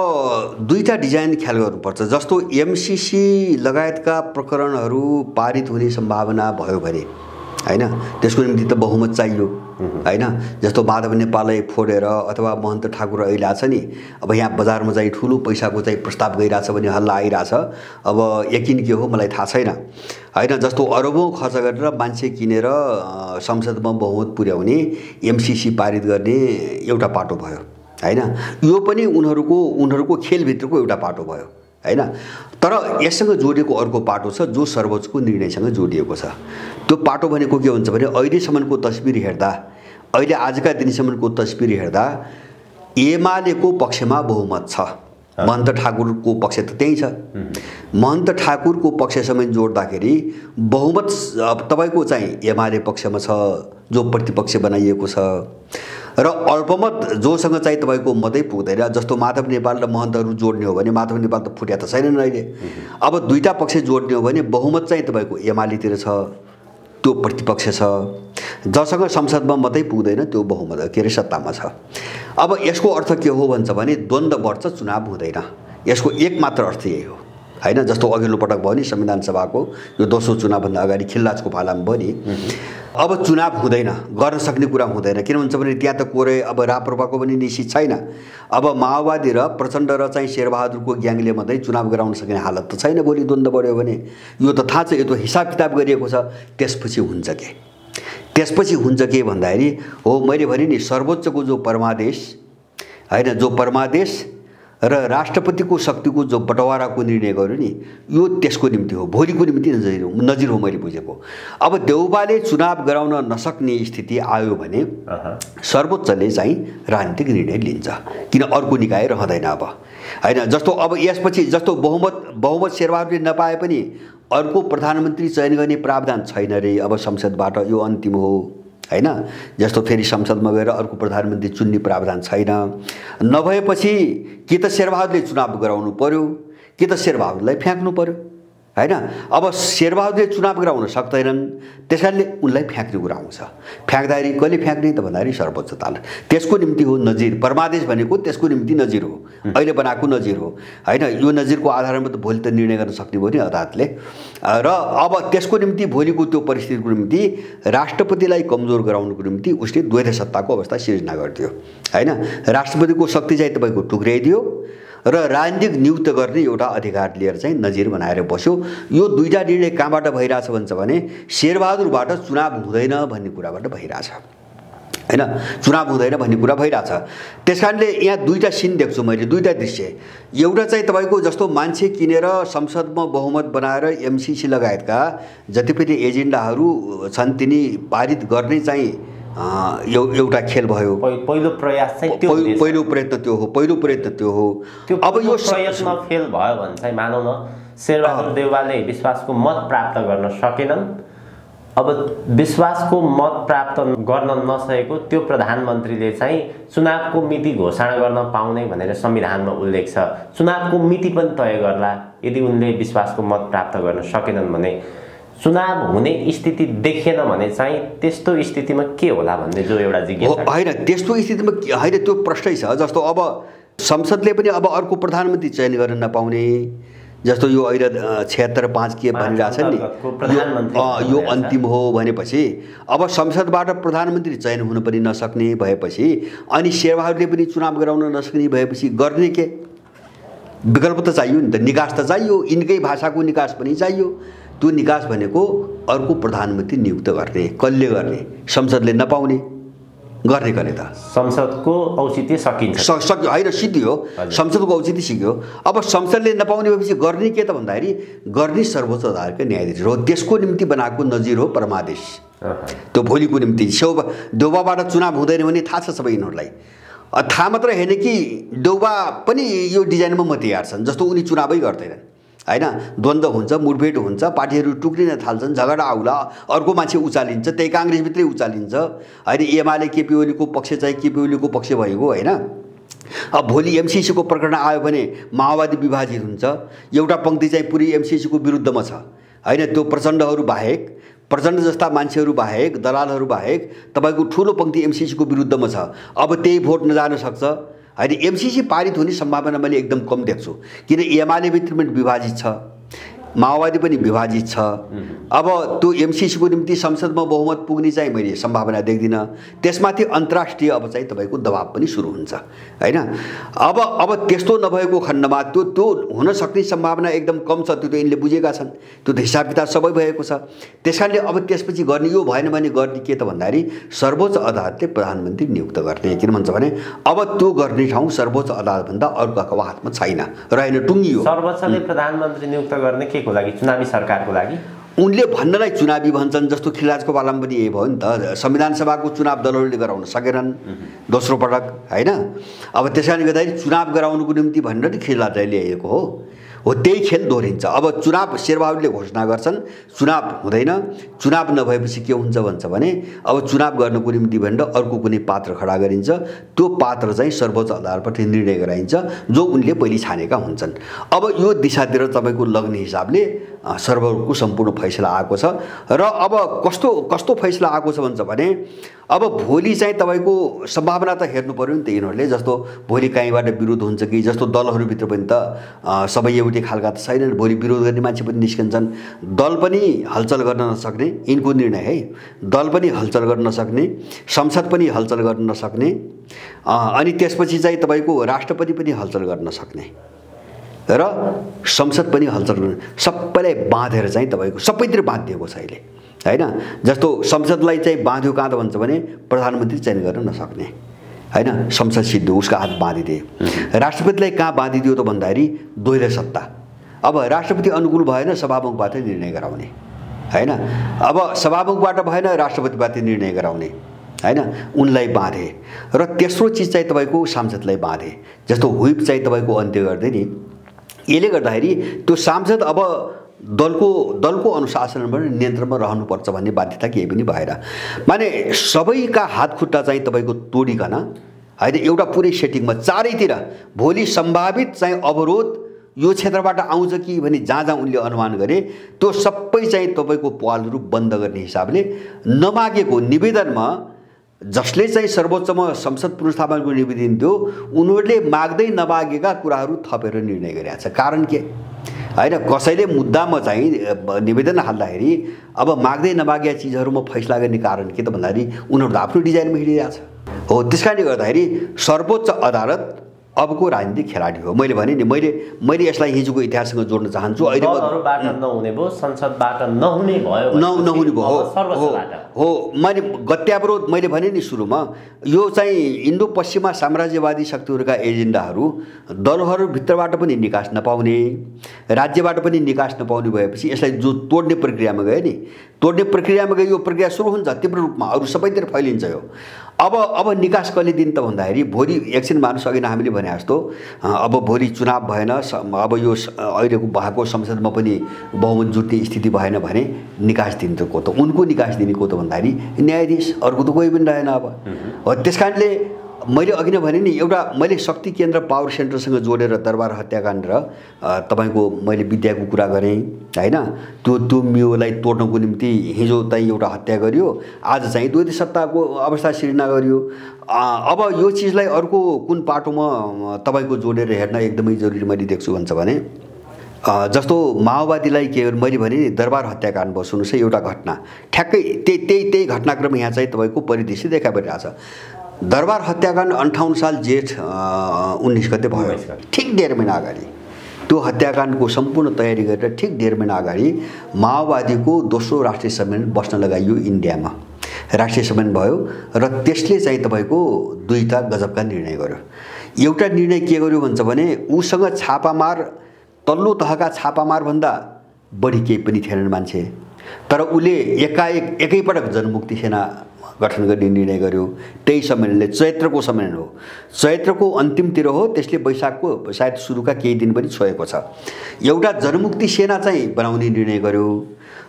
Speaker 1: दुईटा डिजाइन ख्याल गर्नुपर्छ। जस्तो एमसीसी लगायतका प्रकरणहरू पारित हुने सम्भावना भयो भने हैन, त्यसको निम्ति त बहुमत चाहियो हैन। जस्तो माधव नेपाललाई फोडेर अथवा महन्त ठाकुर अहिले छ नि, अब यहाँ बजारमा चाहिँ ठुलो पैसाको चाहिँ प्रस्ताव गइरहेछ भने हल्ला आइरहेछ। अब यकिन के हो मलाई थाहा छैन हैन। जस्तो अरबौं खर्च गरेर मान्छे किनेर संसदमा बहुमत पुर्याउने, एमसीसी पारित गर्ने एउटा पाटो भयो हैन। यो पनि उनीहरूको खेलभित्रको एउटा पाटो भयो हैन। तर यससँग जोडिएको अर्को पाटो छ जो सर्वोच्चको निर्णयसँग जोडिएको छ। त्यो पाटो भनेको के हुन्छ भने अहिलेसम्मको तस्बिर हेर्दा, अहिले आजका दिनसम्मको तस्बिर हेर्दा एमालेको पक्षमा बहुमत छ। महन्त ठाकुरको पक्ष त त्यही छ। महन्त ठाकुरको पक्षसँग जोड्दाखेरि बहुमत तपाईको चाहिँ एमाले पक्षमा छ, जो प्रतिपक्ष बनाइएको छ। र अल्पमत जोसँग चाहिँ तपाईको मतै पुग्दैन। जस्तो माधव नेपाल र महन्तहरू जोड्ने हो भने माधव नेपाल त फुट्या त छैनन् अहिले। अब दुईटा पक्ष जोड्ने हो भने बहुमत चाहिँ तपाईको एमालेतिर छ, त्यो प्रतिपक्ष छ। जसँग संसदमा मात्रै पुग्दैन त्यो बहुमत के अरे सत्तामा छ। अब यसको अर्थ के हो भन्छ भने द्वन्द्व बढ्छ, चुनाव हुँदैन। यसको एक मात्र अर्थ यही हो हैन। जस्तो अघिल्लो पटक भयो नि संविधान सभाको यो दोस्रो चुनावभन्दा अगाडि खिल्लाजको पालामा भयो नि। अब चुनाव हुँदैन, गर्न सक्ने कुरा हुँदैन। किन भन्छ भने त्यहाँ त कोरे अब राप्रपाको पनि निश्चित छैन। अब माओवादी र प्रचण्ड र चाहिँ शेरबहादुरको ग्याङले मात्रै चुनाव गराउन सक्ने हालत त छैन। भोलि द्वन्द्व बढ्यो भने यो त थाहा छ, यो त हिसाब किताब गरिएको छ। त्यसपछि हुन्छ के भन्दाखेरि हो मैले भने नि सर्वोच्चको जो परमादेश हैन, जो परमादेश र राष्ट्रपतिको शक्तिको जो बटवाराको निर्णय गर्यो नि, यो त्यसको निम्ति हो, भोलिको निम्ति नजिर हो मैले बुझेको। अब देउबाले चुनाव गराउन नसक्ने स्थिति आयो भने सर्वोच्चले चाहिँ राजनीतिक निर्णय लिन्छ, किन अर्को निकाय रहँदैन अब हैन। जस्तो अब यसपछि जस्तो बहुमत शेरबहादुरले नपाए पनि अर्को प्रधानमन्त्री चयन गर्ने प्रावधान छैन रे अब संसदबाट, यो अन्तिम हो हैन। जस्तो फेरि संसदमा गएर अर्को प्रधानमन्त्री चुन्ने प्रावधान छैन। नभएपछि कि त शेरबहादुरले चुनाव गराउनु पर्यो कि त शेरबहादुरलाई फ्याँक्नु पर्यो हैन। अब शेरबहादुरले चुनाव गराउन सक्दैनन्, त्यसकारणले उनलाई फ्याँक्ने कुरा आउँछ। फ्याँक्दाखेरि कहिले फ्याँक्ने त भन्दाखेरि सर्वोच्च अदालत। त्यसको निम्ति हो नजिर। परमादेश भनेको त्यसको निम्ति नजिर हो, अहिले बनाएको नजिर हो हैन। यो नजिरको आधारमा त भोलि त निर्णय गर्न सक्ने भयो नि अदालतले। र अब त्यसको निम्ति भोलिको त्यो परिस्थितिको निम्ति राष्ट्रपतिलाई कमजोर गराउनुको निम्ति उसले द्वैध सत्ताको अवस्था सिर्जना गरिदियो हैन। राष्ट्रपतिको शक्ति चाहिँ तपाईँको टुक्राइदियो र राजनीतिक नियुक्त गर्ने एउटा अधिकार लिएर चाहिँ नजिर बनाएर बस्यो। यो दुईटा निर्णय कहाँबाट भइरहेछ भन्छ भने शेरबहादुरबाट चुनाव हुँदैन भन्ने कुराबाट भइरहेछ हैन। चुनाव हुँदैन भन्ने कुरा भइरहेछ। त्यसकारणले यहाँ दुईटा सिन देख्छु मैले, दुईटा दृश्य। एउटा चाहिँ तपाईँको जस्तो मान्छे किनेर संसदमा बहुमत बनाएर एमसीसी लगायतका जति पनि एजेन्डाहरू छन् तिनी पारित गर्ने चाहिँ एउटा खेल भयो।
Speaker 2: पहिलो प्रयास चाहिँ त्यो,
Speaker 1: पहिलो प्रयत्न त्यो हो, पहिलो प्रयत्न त्यो हो।
Speaker 2: अब यो प्रयत्न फेल भयो भने चाहिँ मानौ न शेरबहादुर देउवाले विश्वासको मत प्राप्त गर्न सकेनन्। अब विश्वासको मत प्राप्त गर्न नसकेको त्यो प्रधानमन्त्रीले चाहिँ चुनावको मिति घोषणा गर्न पाउने भनेर संविधानमा उल्लेख छ। चुनावको मिति पनि तय गर्ला। यदि उनले विश्वासको मत प्राप्त गर्न सकेनन् भने चुनाव हुने स्थिति देखिएन भने चाहिँ त्यस्तो स्थितिमा के होला भन्ने जो एउटा जिज्ञासा
Speaker 1: होइन। त्यस्तो स्थितिमा होइन, त्यो प्रश्नै छ। जस्तो अब संसदले पनि अब अर्को प्रधानमन्त्री चयन गर्न नपाउने, जस्तो यो अहिले 76-5 के भनिरहेछ नि, यो अन्तिम हो भनेपछि अब संसदबाट प्रधानमन्त्री चयन हुन पनि नसक्ने भएपछि अनि शेरबहादुरले पनि चुनाव गराउन नसक्ने भएपछि गर्ने के? विकल्प त चाहियो नि त, निकास त चाहियो। यिनकै भाषाको निकास पनि चाहियो। त्यो निकास भनेको अर्को प्रधानमन्त्री नियुक्त गर्ने। कसले गर्ने? संसदले नपाउने, गर्ने कसले त?
Speaker 2: संसदको औचित्य सकिन्छ
Speaker 1: होइन, सिद्धियो। संसदको औचित्य सिक्यो। अब संसदले नपाउने भएपछि गर्ने के त भन्दाखेरि गर्ने सर्वोच्च अदालतका न्यायाधीश हो। त्यसको निम्ति बनाएको नजिर हो परमादेश। त्यो भोलिको निम्ति देउबाबाट चुनाव हुँदैन भने थाहा छ सबै यिनीहरूलाई। थाहा मात्र होइन कि देउबा पनि यो डिजाइनमा म तयार छन्। जस्तो उनी चुनावै गर्दैनन् हैन, द्वन्द्व हुन्छ, मुठभेड हुन्छ, पार्टीहरू टुक्रिन थाल्छन्, झगडा आउला, अर्को मान्छे उचालिन्छ, त्यही काङ्ग्रेसभित्रै उचालिन्छ होइन। एमाले केपी ओलीको पक्ष चाहिँ केपी ओलीको पक्ष भएको हैन। अब भोलि एमसीसीको प्रकरण आयो भने माओवादी विभाजित हुन्छ। एउटा पङ्क्ति चाहिँ पुरै एमसीसीको विरुद्धमा छ हैन। त्यो प्रचण्डहरू बाहेक, प्रचण्ड जस्ता मान्छेहरू बाहेक, दलालहरू बाहेक तपाईँको ठुलो पङ्क्ति एमसीसीको विरुद्धमा छ। अब त्यही भोट नजान सक्छ हैन। एमसीसी पारित हुने सम्भावना मैले एकदम कम देख्छु, किन एमाले भित्र पनि विभाजित छ, माओवादी पनि विभाजित छ। अब त्यो एमसीसीको निम्ति संसदमा बहुमत पुग्ने चाहिँ मैले सम्भावना देख्दिनँ। त्यसमाथि अन्तर्राष्ट्रिय अब चाहिँ तपाईँको दबाब पनि सुरु हुन्छ हैन। अब त्यस्तो नभएको खण्डमा त्यो हुन सक्ने सम्भावना एकदम कम छ। त्यो त यिनले बुझेका छन्, त्यो त हिसाब किताब सबै भएको छ। त्यसकारणले अब त्यसपछि गर्ने यो भएन भने गर्ने के त भन्दाखेरि सर्वोच्च अदालतले प्रधानमन्त्री नियुक्त गर्ने। किन भन्छ भने अब त्यो गर्ने ठाउँ सर्वोच्च अदालतभन्दा अर्को हातमा छैन, रहेन, टुङ्गियो।
Speaker 2: सर्वोच्चले प्रधानमन्त्री नियुक्त गर्ने के को लागि? चुनावी सरकारको लागि?
Speaker 1: उनले भन्नलाई चुनावी भन्छन्। जस्तो खिलराजको पालामा पनि यही भयो नि त। संविधान सभाको चुनाव दलहरूले गराउन सकेनन् दोस्रो पटक हैन। अब त्यसकारणले गर्दाखेरि चुनाव गराउनुको निम्ति भनेर खिलराजले ल्याएको हो त्यही खेल दोहोरिन्छ। अब चुनाव शेरबहादुरले घोषणा गर्छन्, चुनाव हुँदैन। चुनाव नभएपछि के हुन्छ भन्छ भने अब चुनाव गर्नुको निम्ति भनेर अर्को कुनै पात्र खडा गरिन्छ। त्यो पात्र चाहिँ सर्वोच्च अदालतबाट निर्णय गराइन्छ, जो उनले पहिले छानेका हुन्छन्। अब यो दिशातिर तपाईँको लग्ने हिसाबले सर्वरको सम्पूर्ण फैसला आएको छ। र अब कस्तो फैसला आएको छ भन्छ भने अब भोलि चाहिँ तपाईँको सम्भावना त हेर्नु पर्यो नि त यिनीहरूले। जस्तो भोलि कहीँबाट विरोध हुन्छ कि, जस्तो दलहरूभित्र पनि त सबै एउटै खालका त छैनन्। भोलि विरोध गर्ने मान्छे पनि निस्कन्छन्। दल पनि हलचल गर्न नसक्ने, यिनको निर्णय है। दल पनि हलचल गर्न नसक्ने, संसद पनि हलचल गर्न नसक्ने, अनि त्यसपछि चाहिँ तपाईँको राष्ट्रपति पनि हलचल गर्न नसक्ने र संसद पनि हलचल गर्न, सबैलाई बाँधेर चाहिँ तपाईँको सबैतिर बाँधिएको छ अहिले हैन। जस्तो संसदलाई चाहिँ बाँध्यो कहाँ त भन्छ भने प्रधानमन्त्री चयन गर्न नसक्ने हैन, संसद सिद्धो, उसका हात बाँधिदिए। राष्ट्रपतिलाई कहाँ बाँधिदियो त भन्दाखेरि द्वैध सत्ता। अब राष्ट्रपति अनुकूल भएन, सभामुखबाट निर्णय गराउने हैन। अब सभामुखबाट भएन, राष्ट्रपतिबाट निर्णय गराउने हैन, उनलाई बाँधे। र तेस्रो चिज चाहिँ तपाईँको सांसदलाई बाँधे। जस्तो व्हिप चाहिँ तपाईँको अन्त्य गर्दै नि, यसले गर्दाखेरि त्यो सांसद अब दलको अनुशासनमा नियन्त्रणमा रहनुपर्छ भन्ने बाध्यता केही पनि भएर, माने सबैका हात खुट्टा चाहिँ तपाईँको तोडिकन होइन एउटा पुरै सेटिङमा चारैतिर भोलि सम्भावित चाहिँ अवरोध यो क्षेत्रबाट आउँछ कि भने जहाँ जहाँ उनले अनुमान गरे त्यो सबै चाहिँ तपाईँको पहलहरू बन्द गर्ने हिसाबले नमागेको निवेदनमा जसले चाहिँ सर्वोच्चमा संसद पुनर्स्थापनाको निवेदन दियो उनीहरूले माग्दै नमागेका कुराहरू थपेर निर्णय गरेका छ। कारण के होइन, कसैले मुद्दामा चाहिँ निवेदन हाल्दाखेरि अब माग्दै नमागेका चिजहरूमा फैसला गर्ने कारण के त भन्दाखेरि उनीहरू त आफ्नो डिजाइनमा हिँडिरहेको छ हो। त्यस कारणले गर्दाखेरि सर्वोच्च अदालत अबको राजनीतिक खेलाडी हो। मैले भने नि मैले यसलाई हिजोको इतिहाससँग जोड्न चाहन्छु।
Speaker 2: अहिलेबाट नहुने भयो, संसदबाट नहुने भयो
Speaker 1: हो। मैले गत्यावरोध मैले भने नि सुरुमा, यो चाहिँ इन्डो पश्चिमा साम्राज्यवादी शक्तिहरूका एजेन्डाहरू दलहरूभित्रबाट पनि निकास नपाउने, राज्यबाट पनि निकास नपाउने भएपछि यसलाई जो तोड्ने प्रक्रियामा गयो नि, तोड्ने प्रक्रियामा गयो, यो प्रक्रिया सुरु हुन्छ तीव्र रूपमा, अरू सबैतिर फैलिन्छ यो। अब निकास कहिले दिन त भन्दाखेरि भोलि एकछिन मानुस अघि हामीले भने जस्तो अब भोलि चुनाव भएन, अब यो अहिलेको भएको संसदमा पनि बहुमत जुट्ने स्थिति भएन भने निकास दिने त को त, उनको निकास दिने को त भन्दाखेरि न्यायाधीश, अर्को त कोही पनि रहेन अब। त्यस कारणले मैले अघि नै भने नि, एउटा मैले शक्ति केन्द्र पावर सेन्टरसँग जोडेर दरबार हत्याकाण्ड र तपाईँको मैले विद्याको कुरा गरेँ होइन। त्यो मियोलाई तोड्नको निम्ति हिजो चाहिँ एउटा हत्या गरियो, आज चाहिँ द्वैत सत्ताको अवस्था सिर्जना गरियो। अब यो चिजलाई अर्को कुन पाटोमा तपाईँको जोडेर हेर्न एकदमै जरुरी मैले देख्छु भन्छ भने, जस्तो माओवादीलाई के मैले भने नि दरबार हत्याकाण्ड भयो, सुन्नुहोस् है, एउटा घटना ठ्याक्कै त्यही घटनाक्रम यहाँ चाहिँ तपाईँको परिदृश्य देखा परिरहेछ। दरबार हत्याकाण्ड 58 साल जेठ 19 गते भयो, ठिक 1.5 महिना अगाडि त्यो हत्याकाण्डको सम्पूर्ण तयारी गरेर ठिक 1.5 महिना अगाडि माओवादीको दोस्रो राष्ट्रिय सम्मेलन बस्न लगाइयो इन्डियामा। राष्ट्रिय सम्मेलन भयो र त्यसले चाहिँ तपाईँको दुईटा गजबका निर्णय गर्यो। एउटा निर्णय के गर्यो भन्छ भने, उसँग छापामार तल्लो तहका छापामारभन्दा बढी केही पनि थिएनन् मान्छे, तर उसले एकैपटक जनमुक्ति सेना गठन गर्ने निर्णय गर्यो। त्यही सम्मेलनले चैत्रको सम्मेलन हो, चैत्रको अन्तिमतिर हो, त्यसले वैशाखको सायद सुरुका केही दिन पनि छोएको छ। एउटा जनमुक्ति सेना चाहिँ बनाउने निर्णय गर्यो।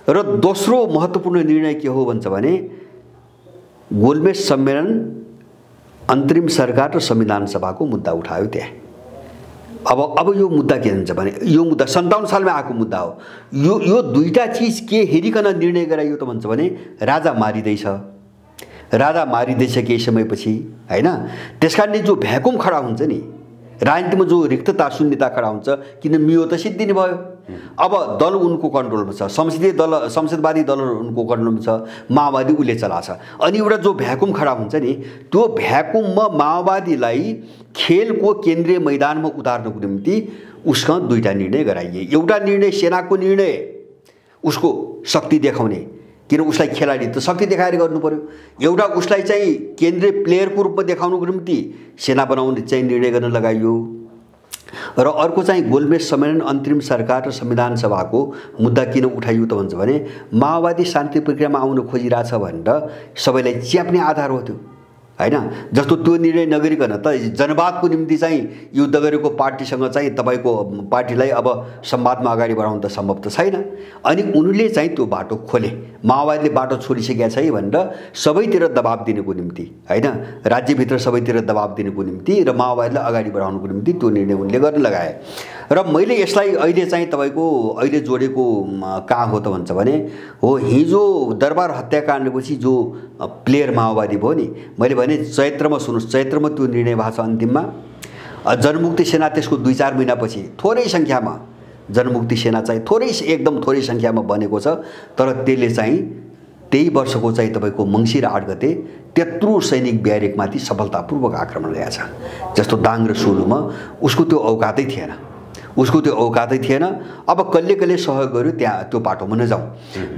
Speaker 1: र दोस्रो महत्त्वपूर्ण निर्णय के हो भन्छ भने, गोलमेज सम्मेलन, अन्तरिम सरकार र संविधान सभाको मुद्दा उठायो त्यहाँ। अब यो मुद्दा के हुन्छ भने, यो मुद्दा 57 सालमा आएको मुद्दा हो। यो दुईटा चिज के हेरिकन निर्णय गराइयो त भन्छ भने, राजा मारिँदैछ, राजा मारिँदैछ केही समयपछि होइन। त्यस कारणले जो भ्याकुम खडा हुन्छ नि राजनीतिमा, जो रिक्तता शून्यता खडा हुन्छ, किन मियो त सिद्धिने भयो। अब दल उनको कन्ट्रोलमा छ, संसदवादी दलहरू उनको कन्ट्रोलमा छ, माओवादी उसले चलाछ। अनि एउटा जो भ्याकुम खडा हुन्छ नि, त्यो भ्याकुममा माओवादीलाई खेलको केन्द्रीय मैदानमा उतार्नको निम्ति उसका दुईटा निर्णय गराइए। एउटा निर्णय सेनाको निर्णय, उसको शक्ति देखाउने, किन उसलाई खेलाडी त शक्ति देखाएर गर्नु पर्यो। एउटा उसलाई चाहिँ केन्द्रीय प्लेयरको रूपमा देखाउनुको निम्ति सेना बनाउने चाहिँ निर्णय गर्न लगाइयो। र अर्को चाहिँ गोलमेज सम्मेलन, अन्तरिम सरकार र संविधान सभाको मुद्दा किन उठाइयो त भन्छ भने, माओवादी शान्ति प्रक्रियामा आउन खोजिरहेछ भनेर सबैलाई च्याप्ने आधार हो त्यो होइन। जस्तो त्यो निर्णय नगरिकन त जनवादको निम्ति चाहिँ युद्ध गरेको पार्टीसँग चाहिँ तपाईँको पार्टीलाई अब संवादमा अगाडि बढाउनु त सम्भव त छैन। अनि उनीहरूले चाहिँ त्यो बाटो खोले, माओवादीले बाटो छोडिसकेका छ भनेर सबैतिर दबाब दिनुको निम्ति होइन, राज्यभित्र सबैतिर दबाब दिनुको निम्ति र माओवादीलाई अगाडि बढाउनुको निम्ति त्यो निर्णय उनले गर्न लगाए। र मैले यसलाई अहिले चाहिँ तपाईँको अहिले जोडेको कहाँ हो त भन्छ भने, हो हिजो दरबार हत्याकाण्डपछि जो प्लेयर माओवादी भयो नि, मैले भने चैत्रमा सुन्नुहोस्, चैत्रमा त्यो निर्णय भएको छ अन्तिममा। जनमुक्ति सेना त्यसको 2-4 महिनापछि थोरै सङ्ख्यामा जनमुक्ति सेना चाहिँ एकदम थोरै सङ्ख्यामा बनेको छ। तर त्यसले चाहिँ त्यही वर्षको चाहिँ तपाईँको मङ्सिर 8 गते त्यत्रो सैनिक ब्यारेकमाथि सफलतापूर्वक आक्रमण गरेको छ। जस्तो दाङ र सोलुमा उसको त्यो औकातै थिएन, अब कहिले सहयोग गर्यो त्यहाँ त्यो बाटोमा नजाउँ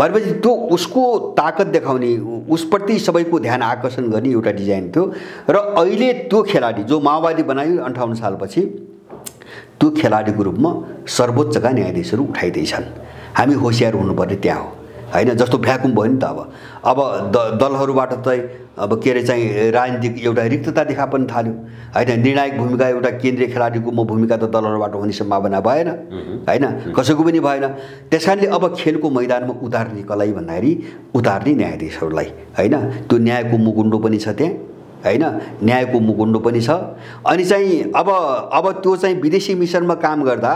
Speaker 1: भनेपछि त्यो उसको ताकत देखाउने, उसप्रति सबैको ध्यान आकर्षण गर्ने एउटा डिजाइन थियो। र अहिले त्यो खेलाडी जो माओवादी बनायो 58 सालपछि, त्यो खेलाडीको रूपमा सर्वोच्चका न्यायाधीशहरू उठाइँदैछन्। हामी होसियार हुनुपर्ने त्यहाँ हो होइन। जस्तो भ्याकुम भयो नि त, अब दलहरूबाट चाहिँ अब के अरे चाहिँ राजनीतिक एउटा रिक्तता देखा पनि थाल्यो होइन। निर्णायक भूमिका एउटा केन्द्रीय खेलाडीको भूमिका त दलहरूबाट हुने सम्भावना भएन होइन, कसैको पनि भएन। त्यस कारणले अब खेलको मैदानमा उतार्ने कसलाई भन्दाखेरि उतार्ने न्यायाधीशहरूलाई होइन। त्यो न्यायको मुकुण्डो पनि छ त्यहाँ होइन, न्यायको मुकुण्डो पनि छ। अनि चाहिँ अब त्यो चाहिँ विदेशी मिसनमा काम गर्दा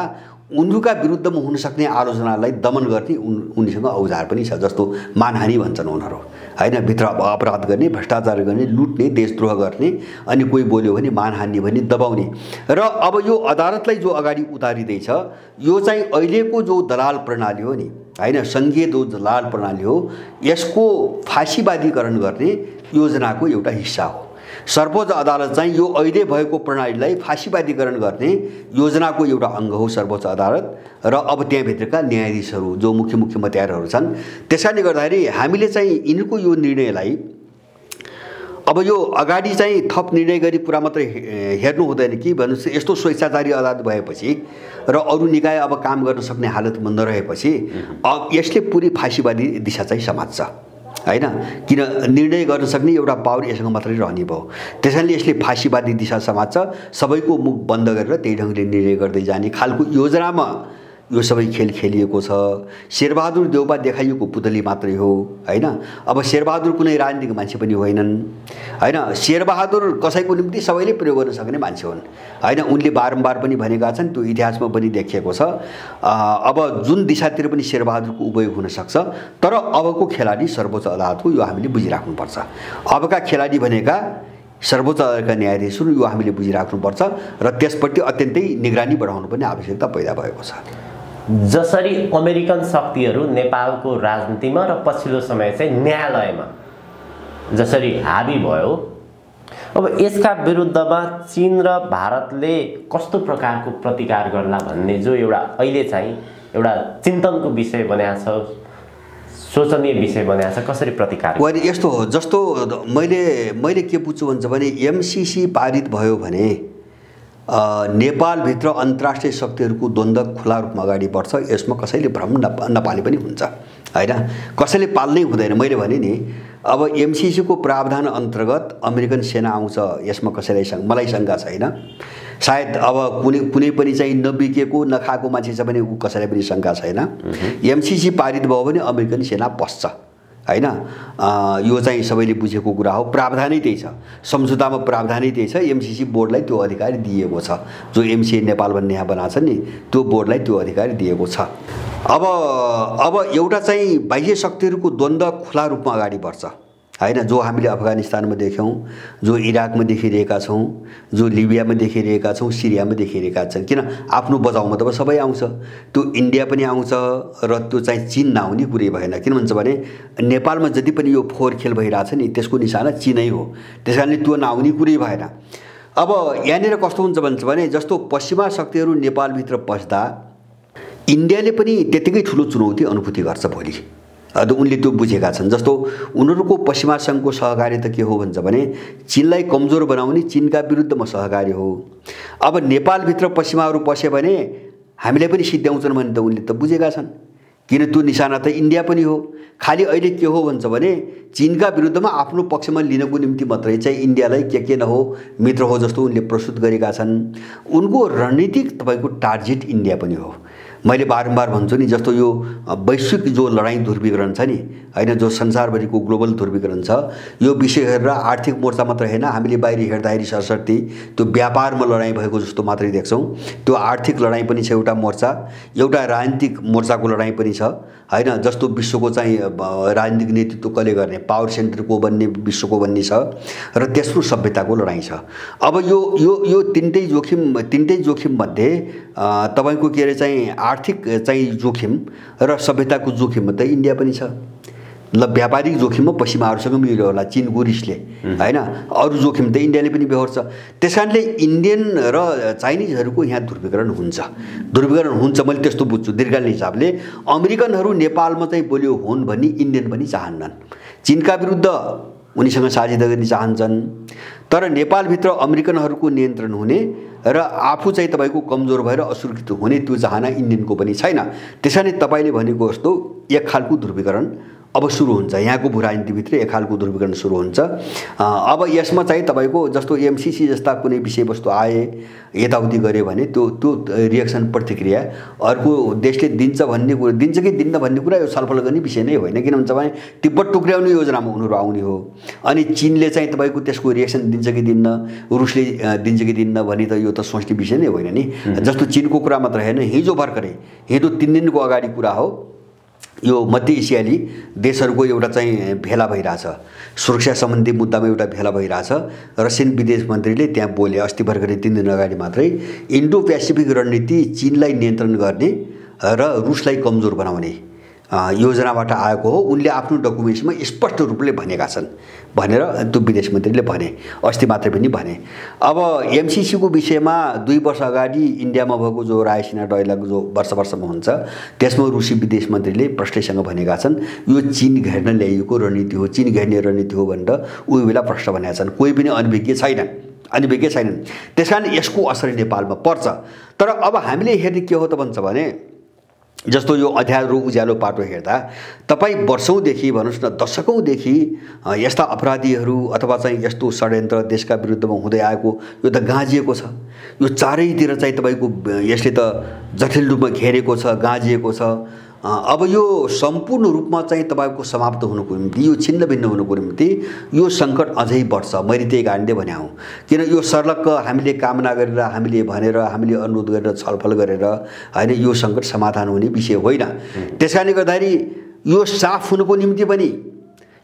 Speaker 1: उनीहरूका विरुद्धमा हुन सक्ने आलोचनालाई दमन गर्ने उनीसँग औजार पनि छ। जस्तो मानहानि भन्छन् उनीहरू, होइन, भित्र अपराध गर्ने, भ्रष्टाचार गर्ने, लुट्ने, देशद्रोह गर्ने, अनि कोही बोल्यो भने मानहानि भने दबाउने। र अब यो अदालतलाई जो अगाडि उतारिँदैछ यो चाहिँ अहिलेको जो दलाल प्रणाली हो नि, होइन, सङ्घीय जो दलाल प्रणाली हो, यसको फाँसीवादीकरण गर्ने योजनाको एउटा हिस्सा हो। सर्वोच्च अदालत चाहिँ यो अहिले भएको प्रणालीलाई फाँसीवादीकरण गर्ने योजनाको एउटा अङ्ग हो सर्वोच्च अदालत। र अब त्यहाँभित्रका न्यायाधीशहरू जो मुख्य मुख्यमन्त्रीहरू छन्, त्यसैले गर्दाखेरि हामीले चाहिँ यिनको यो निर्णयलाई अब यो अगाडि चाहिँ थप निर्णय गरी पुरा मात्रै हेर्नु हुँदैन कि भन्नुहोस्। यस्तो स्वेच्छाचारी अदालत भएपछि र अरू निकाय अब काम गर्न सक्ने हालतमा नरहेपछि अब यसले पुरै फाँसीवादी दिशा चाहिँ समात्छ, होइन, किन निर्णय गर्न सक्ने एउटा पावर यससँग मात्रै रहने भयो। त्यसैले यसले फाँसीवादी दिशा समात्छ, सबैको मुख बन्द गरेर त्यही ढङ्गले निर्णय गर्दै जाने खालको योजनामा यो सबै खेल खेलिएको छ। शेरबहादुर देउबा देखाइएको पुतली मात्रै हो, होइन। अब शेरबहादुर कुनै राजनीतिक मान्छे पनि होइनन्, होइन। शेरबहादुर कसैको निम्ति सबैले प्रयोग गर्न सक्ने मान्छे हुन्, होइन। उनले बारम्बार पनि भनेका छन्, त्यो इतिहासमा पनि देखिएको छ। अब जुन दिशातिर पनि शेरबहादुरको उपयोग हुनसक्छ, तर अबको खेलाडी सर्वोच्च अदालत हो, यो हामीले बुझिराख्नुपर्छ। अबका खेलाडी भनेका सर्वोच्च अदालतका न्यायाधीशहरू, यो हामीले बुझिराख्नुपर्छ र त्यसप्रति अत्यन्तै निगरानी बढाउनु पनि आवश्यकता पैदा भएको छ।
Speaker 2: जसरी अमेरिकन शक्तिहरू नेपालको राजनीतिमा र पछिल्लो समय चाहिँ न्यायालयमा जसरी हावी भयो, अब यसका विरुद्धमा चीन र भारतले कस्तो प्रकारको प्रतिकार गर्ला भन्ने जो एउटा अहिले चाहिँ एउटा चिन्तनको विषय बनाएको छ, सोचनीय विषय बनाएको छ, कसरी प्रतिकार?
Speaker 1: यस्तो हो, जस्तो मैले के बुझ्छु भन्छ भने एमसीसी पारित भयो भने नेपालभित्र अन्तर्राष्ट्रिय शक्तिहरूको द्वन्द्व खुला रूपमा अगाडि बढ्छ। यसमा कसैले भ्रम नपाले पनि हुन्छ, होइन, कसैले पाल्नै हुँदैन। मैले भने नि अब एमसीसीको प्रावधान अन्तर्गत अमेरिकन सेना आउँछ, यसमा कसैलाई मलाई शङ्का छैन। सायद अब कुनै पनि चाहिँ नबिकेको नखाएको मान्छे छ भने ऊ कसैलाई पनि शङ्का छैन। एमसीसी पारित भयो भने अमेरिकन सेना पस्छ, होइन। यो चाहिँ सबैले बुझेको कुरा हो। प्रावधानै त्यही छ, सम्झौतामा प्रावधानै त्यही छ। एमसीसी बोर्डलाई त्यो अधिकार दिएको छ, जो एमसीए नेपाल भन्ने यहाँ बनाएको छ नि, त्यो बोर्डलाई त्यो अधिकार दिएको छ। अब एउटा चाहिँ बाह्य शक्तिहरूको द्वन्द्व खुला रूपमा अगाडि बढ्छ, होइन, जो हामीले अफगानिस्तानमा देख्यौँ, जो इराकमा देखिरहेका छौँ, जो लिबियामा देखिरहेका छौँ, सिरियामा देखिरहेका छन्। किन आफ्नो बचाउमा त अब सबै आउँछ, त्यो इन्डिया पनि आउँछ र त्यो चाहिँ चीन नआउने कुरै भएन। किन भन्छ भने नेपालमा जति पनि यो फोहोर खेल भइरहेछ नि, त्यसको निशाना चीनै हो, त्यस कारणले त्यो नआउने कुरै भएन। अब यहाँनिर कस्तो हुन्छ भन्छ भने जस्तो पश्चिमा शक्तिहरू नेपालभित्र पस्दा इन्डियाले पनि त्यत्तिकै ठुलो चुनौती अनुभूति गर्छ भोलि। उनले त्यो बुझेका छन्। जस्तो उनीहरूको पश्चिमा सङ्घको सहकार्य त के हो भन्छ भने चीनलाई कमजोर बनाउने चीनका विरुद्धमा सहकार्य हो। अब नेपालभित्र पश्चिमाहरू पस्यो भने हामीलाई पनि सिद्ध्याउँछन् भने त उनले त बुझेका छन्, किन त्यो निशाना त इन्डिया पनि हो। खालि अहिले के हो भन्छ भने चीनका विरुद्धमा आफ्नो पक्षमा लिनको निम्ति मात्रै चाहिँ इन्डियालाई के नहो मित्र हो जस्तो उनले प्रस्तुत गरेका छन्। उनको रणनीतिक तपाईँको टार्गेट इन्डिया पनि हो। मैले बारम्बार भन्छु नि, जस्तो यो वैश्विक जो लडाइँ ध्रुवीकरण छ नि, होइन, जो संसारभरिको ग्लोबल ध्रुवीकरण छ, यो विषय हेरेर आर्थिक मोर्चा मात्र होइन, हामीले बाहिर हेर्दाखेरि सरसर्ती त्यो व्यापारमा लडाइँ भएको जस्तो मात्रै देख्छौँ। त्यो आर्थिक लडाइँ पनि छ एउटा मोर्चा, एउटा राजनीतिक मोर्चाको लडाइँ पनि छ, होइन। जस्तो विश्वको चाहिँ राजनीतिक नेतृत्व कसले गर्ने, पावर सेन्टरको बन्ने विश्वको बन्ने छ, र तेस्रो सभ्यताको लडाइँ छ। अब यो तिनटै जोखिम मध्ये तपाईँको के अरे चाहिँ आर्थिक चाहिँ जोखिम र सभ्यताको जोखिममा त इन्डिया पनि छ। ल व्यापारिक जोखिममा पश्चिमाहरूसँग मिल्यो होला चीनको रिसले, होइन, अरू जोखिम त इन्डियाले पनि बेहोर्छ। त्यस कारणले इन्डियन र चाइनिजहरूको यहाँ ध्रुवीकरण हुन्छ मैले त्यस्तो बुझ्छु। दीर्घकालीन हिसाबले अमेरिकनहरू नेपालमा चाहिँ बलियो हुन् भन्ने इन्डियन पनि चाहन्नन्। चीनका विरुद्ध उनीसँग साझेदारी गर्न चाहन्छन्, तर नेपालभित्र अमेरिकनहरूको नियन्त्रण हुने र आफू चाहिँ तपाईँको कमजोर भएर असुरक्षित हुने त्यो चाहना इन्डियनको पनि छैन। त्यसैले तपाईँले भनेको जस्तो एक खालको ध्रुवीकरण अब सुरु हुन्छ। यहाँको भू राजनीतिभित्र एक खालको ध्रुवीकरण सुरु हुन्छ। अब यसमा चाहिँ तपाईँको जस्तो एमसीसी जस्ता कुनै विषयवस्तु आए यताउति गऱ्यो भने त्यो रिएक्सन प्रतिक्रिया अर्को देशले दिन्छ भन्ने कुरा, दिन्छ कि दिन्न भन्ने कुरा यो छलफल गर्ने विषय नै होइन। किन भन्छ भने तिब्बत टुक्र्याउने योजनामा उनीहरू आउने हो। अनि चीनले चाहिँ तपाईँको त्यसको रिएक्सन दिन्छ कि दिन्न, रुसले दिन्छ कि दिन्न भने त यो त सोच्ने विषय नै होइन नि। जस्तो चीनको कुरा मात्र होइन, हिजो भर्खरै हिजो 3 दिनको अगाडि कुरा हो, यो मध्य एसियाली देशहरूको एउटा चाहिँ भेला भइरहेछ, सुरक्षा सम्बन्धी मुद्दामा एउटा भेला भइरहेछ। रसियन विदेश मन्त्रीले त्यहाँ बोले अस्ति भर्खरै 3 दिन अगाडि मात्रै, इन्डो पेसिफिक रणनीति चीनलाई नियन्त्रण गर्ने र रुसलाई कमजोर बनाउने योजनाबाट आएको हो। उनले आफ्नो डकुमेन्ट्समा स्पष्ट रूपले भनेका छन् भनेर त्यो विदेश मन्त्रीले भने, अस्ति मात्रै पनि भने। अब एमसीसीको विषयमा 2 वर्ष अगाडि इन्डियामा भएको जो रायसिना डायलग जो वर्षमा हुन्छ त्यसमा रुसी विदेश मन्त्रीले प्रष्टैसँग भनेका छन् यो चीन घेर्न ल्याइएको रणनीति हो, चीन घेर्ने रणनीति हो भनेर उही बेला प्रष्ट भनेका छन्। कोही पनि अनभिज्ञ छैनन्। त्यसकारण यसको असर नेपालमा पर्छ। तर अब हामीले हेर्ने के हो त भन्छ भने, जस्तो यो अँध्यारो उज्यालो पाटो हेर्दा तपाईँ वर्षौँदेखि भन्नुहोस् न दशकौँदेखि यस्ता अपराधीहरू अथवा चाहिँ यस्तो षड्यन्त्र देशका विरुद्धमा हुँदै आएको यो त गाँजिएको छ। यो चारैतिर चाहिँ तपाईँको यसले त जटिल रूपमा घेरेको छ, गाँजिएको छ। अब यो सम्पूर्ण रूपमा चाहिँ तपाईँको समाप्त हुनुको निम्ति, यो छिन्न भिन्न हुनुको निम्ति यो सङ्कट अझै बढ्छ। मैले त्यही कारणले भने हौँ, किन यो सर्लक्क हामीले कामना गरेर, हामीले भनेर, हामीले अनुरोध गरेर, छलफल गरेर होइन यो सङ्कट समाधान हुने विषय होइन। त्यसकारणले गर्दाखेरि यो साफ हुनुको निम्ति पनि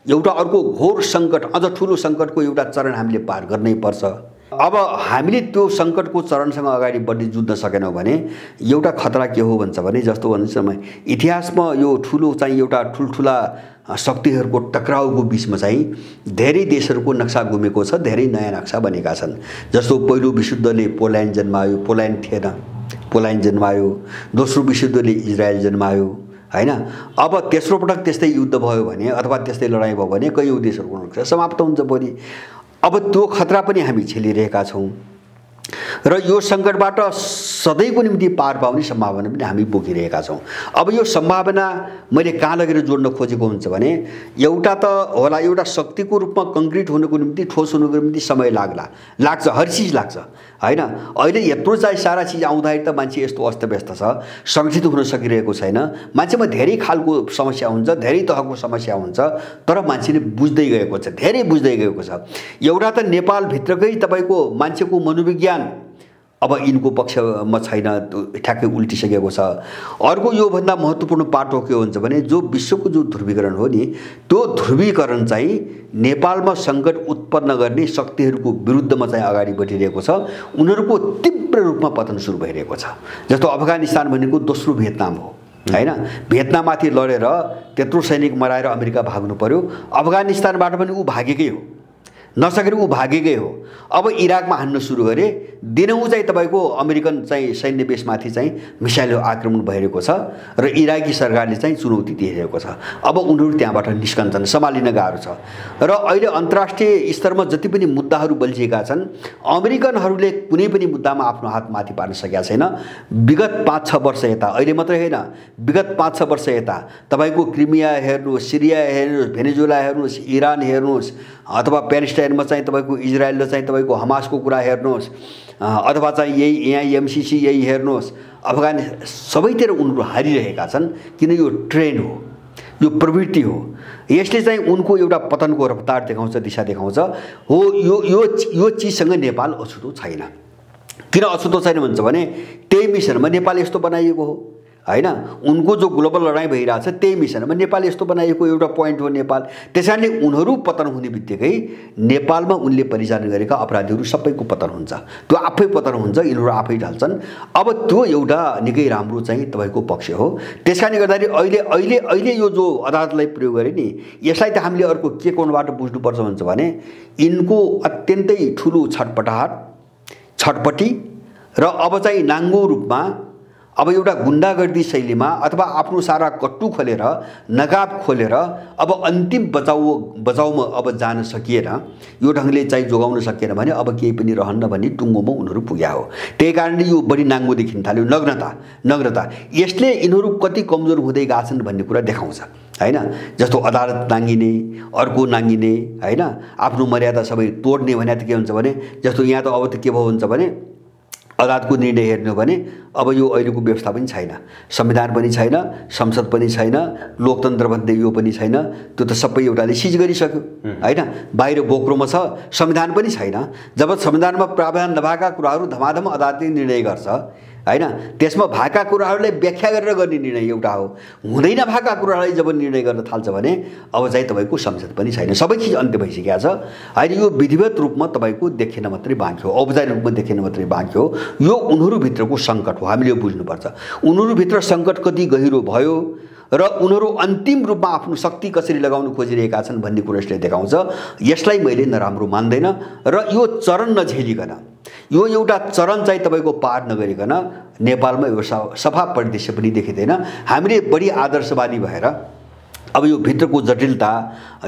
Speaker 1: एउटा अर्को घोर सङ्कट, अझ ठुलो सङ्कटको एउटा चरण हामीले पार गर्नै पर्छ। अब हामीले त्यो सङ्कटको चरणसँग अगाडि बढ्दै जुझ्न सकेनौँ भने एउटा खतरा के हो भन्छ भने, जस्तो भन्नुहोस् इतिहासमा यो ठुलो चाहिँ एउटा ठुल्ठुला शक्तिहरूको टक्राउको बिचमा चाहिँ धेरै देशहरूको नक्सा घुमेको छ, धेरै नयाँ नक्सा बनेका छन्। जस्तो पहिलो विश्वयुद्धले पोल्यान्ड जन्मायो, पोल्यान्ड थिएन, पोल्यान्ड जन्मायो। दोस्रो विश्वयुद्धले इजरायल जन्मायो होइन। अब तेस्रो पटक त्यस्तै युद्ध भयो भने अथवा त्यस्तै लडाइँ भयो भने कयौँ देशहरूको नक्सा समाप्त हुन्छ भोलि। अब त्यो खतरा पनि हामी झेलिरहेका छौँ र यो सङ्कटबाट सधैँको निम्ति पार पाउने सम्भावना पनि हामी बोकिरहेका छौँ। अब यो सम्भावना मैले कहाँ लगेर जोड्न खोजेको हुन्छ भने, एउटा त होला एउटा शक्तिको रूपमा कङ्क्रिट हुनुको निम्ति, ठोस हुनुको निम्ति समय लाग्छ, हर चिज लाग्छ होइन। अहिले यत्रो चाहिँ सारा चिज आउँदाखेरि त मान्छे यस्तो अस्तव्यस्त छ, सङ्गठित हुन सकिरहेको छैन। मान्छेमा धेरै खालको समस्या हुन्छ, धेरै तहको समस्या हुन्छ, तर मान्छेले बुझ्दै गएको छ, धेरै बुझ्दै गएको छ। एउटा त नेपालभित्रकै तपाईँको मान्छेको मनोविज्ञान अब यिनको पक्षमा छैन, ठ्याक्कै उल्टिसकेको छ। अर्को योभन्दा महत्त्वपूर्ण पाटो के हुन्छ भने, जो विश्वको जो ध्रुवीकरण हो नि, त्यो ध्रुवीकरण चाहिँ नेपालमा सङ्कट उत्पन्न गर्ने शक्तिहरूको विरुद्धमा चाहिँ अगाडि बढिरहेको छ। उनीहरूको तीव्र रूपमा पतन सुरु भइरहेको छ। जस्तो अफगानिस्तान भनेको दोस्रो भियतनाम हो होइन। भियतनाममाथि लडेर त्यत्रो सैनिक मराएर अमेरिका भाग्नु पर्यो। अफगानिस्तानबाट पनि ऊ भागेकै हो, नसकेर ऊ भागेकै हो। अब इराकमा हान्न सुरु गरे, दिनहुँ चाहिँ तपाईँको अमेरिकन चाहिँ सैन्य बेसमाथि चाहिँ मिसाइल आक्रमण भइरहेको छ र इराकी सरकारले चाहिँ चुनौती दिइरहेको छ। अब उनीहरू त्यहाँबाट निस्कन्छन्, सम्हालिन गाह्रो छ। र अहिले अन्तर्राष्ट्रिय स्तरमा जति पनि मुद्दाहरू बल्झिएका छन्, अमेरिकनहरूले कुनै पनि मुद्दामा आफ्नो हात माथि पार्न सकेका छैन। विगत 5-6 वर्ष यता, अहिले मात्रै होइन, विगत 5-6 वर्ष यता तपाईँको क्रिमिया हेर्नुहोस्, सिरिया हेर्नुहोस्, भेनेजुला हेर्नुहोस्, इरान हेर्नुहोस्, अथवा प्यालेस्टाइनमा चाहिँ तपाईँको इजरायल र चाहिँ तपाईँको हमासको कुरा हेर्नुहोस्, अथवा चाहिँ यही यहाँ एमसीसी यही हेर्नुहोस्। अफगानिस्तान सबैतिर उनीहरू हारिरहेका छन्, किन यो ट्रेन्ड हो, यो प्रवृत्ति हो। यसले चाहिँ उनको एउटा पतनको रफ्तार देखाउँछ, दिशा देखाउँछ हो। यो चिजसँग नेपाल अछुतो छैन। किन अछुतो छैन भन्छ भने, त्यही मिसनमा नेपाल यस्तो बनाइएको हो होइन। उनको जो ग्लोबल लडाइँ भइरहेछ त्यही मिसनमा नेपाल यस्तो बनाइएको एउटा पोइन्ट हो नेपाल। त्यसैले उनीहरू पतन हुने बित्तिकै नेपालमा उनले परिचालन गरेका अपराधीहरू सबैको पतन हुन्छ। त्यो आफै पतन हुन्छ, यिनीहरू आफै ढल्छन्। अब त्यो एउटा निकै राम्रो चाहिँ तपाईँको पक्ष हो। त्यसकारणले गर्दाखेरि अहिले यो जो अदालतलाई प्रयोग गरे नि, यसलाई त हामीले अर्को के कोणबाट बुझ्नुपर्छ भन्छ भने, यिनको अत्यन्तै ठुलो छटपटी र अब चाहिँ नाङ्गो रूपमा अब एउटा गुण्डागर्दी शैलीमा अथवा आफ्नो सारा कट्टु खोलेर नकाब खोलेर अब अन्तिम बचाउमा अब जान सकिएन, यो ढङ्गले चाहिँ जोगाउन सकिएन भने अब केही पनि रहन्न भन्ने टुङ्गोमा उनीहरू पुग्या हो। त्यही कारणले यो बढी नाङ्गो देखिन थाल्यो। नग्नता यसले यिनीहरू कति कमजोर हुँदै गएछन् भन्ने कुरा देखाउँछ हैन। जस्तो अदालत नाङ्गिने, अर्को नाङ्गिने हैन, आफ्नो मर्यादा सबै तोड्ने भने त के हुन्छ भने, जस्तो यहाँ त अब त के भयो हुन्छ भने अदालतको निर्णय हेर्ने हो भने अब यो अहिलेको व्यवस्था पनि छैन, संविधान पनि छैन, संसद पनि छैन, लोकतन्त्र भन्दै यो पनि छैन, त्यो त सबै एउटाले सिज गरिसक्यो हैन। बाहिर बोक्रोमा छ, संविधान पनि छैन। जब संविधानमा प्रावधान नभएका कुराहरू धमाधम अदालतले निर्णय गर्छ हैन, त्यसमा भएका कुराहरूलाई व्याख्या गरेर गर्ने निर्णय एउटा हो। हुँदै नभएका कुराहरूलाई जब निर्णय गर्न थाल्छ भने अब चाहिँ तपाईँको संसद पनि छैन, सबै चिज अन्त्य भइसकेको छ होइन। यो विधिवत रूपमा तपाईँको देखिन मात्रै बाँकी हो, औपचारिक रूपमा देखिन मात्रै बाँकी हो। यो उनीहरूभित्रको सङ्कट हो, हामीले यो बुझ्नुपर्छ। उनीहरूभित्र सङ्कट कति गहिरो भयो र उनीहरू अन्तिम रूपमा आफ्नो शक्ति कसरी लगाउन खोजिरहेका छन् भन्ने कुरा यसले देखाउँछ। यसलाई मैले नराम्रो मान्दैन र यो चरण नझेलिकन, यो एउटा चरण चाहिँ तपाईँको पार नगरिकन नेपालमा यो सफा परिदृश्य पनि देखिँदैन। हामीले बढी आदर्शवादी भएर अब यो भित्रको जटिलता,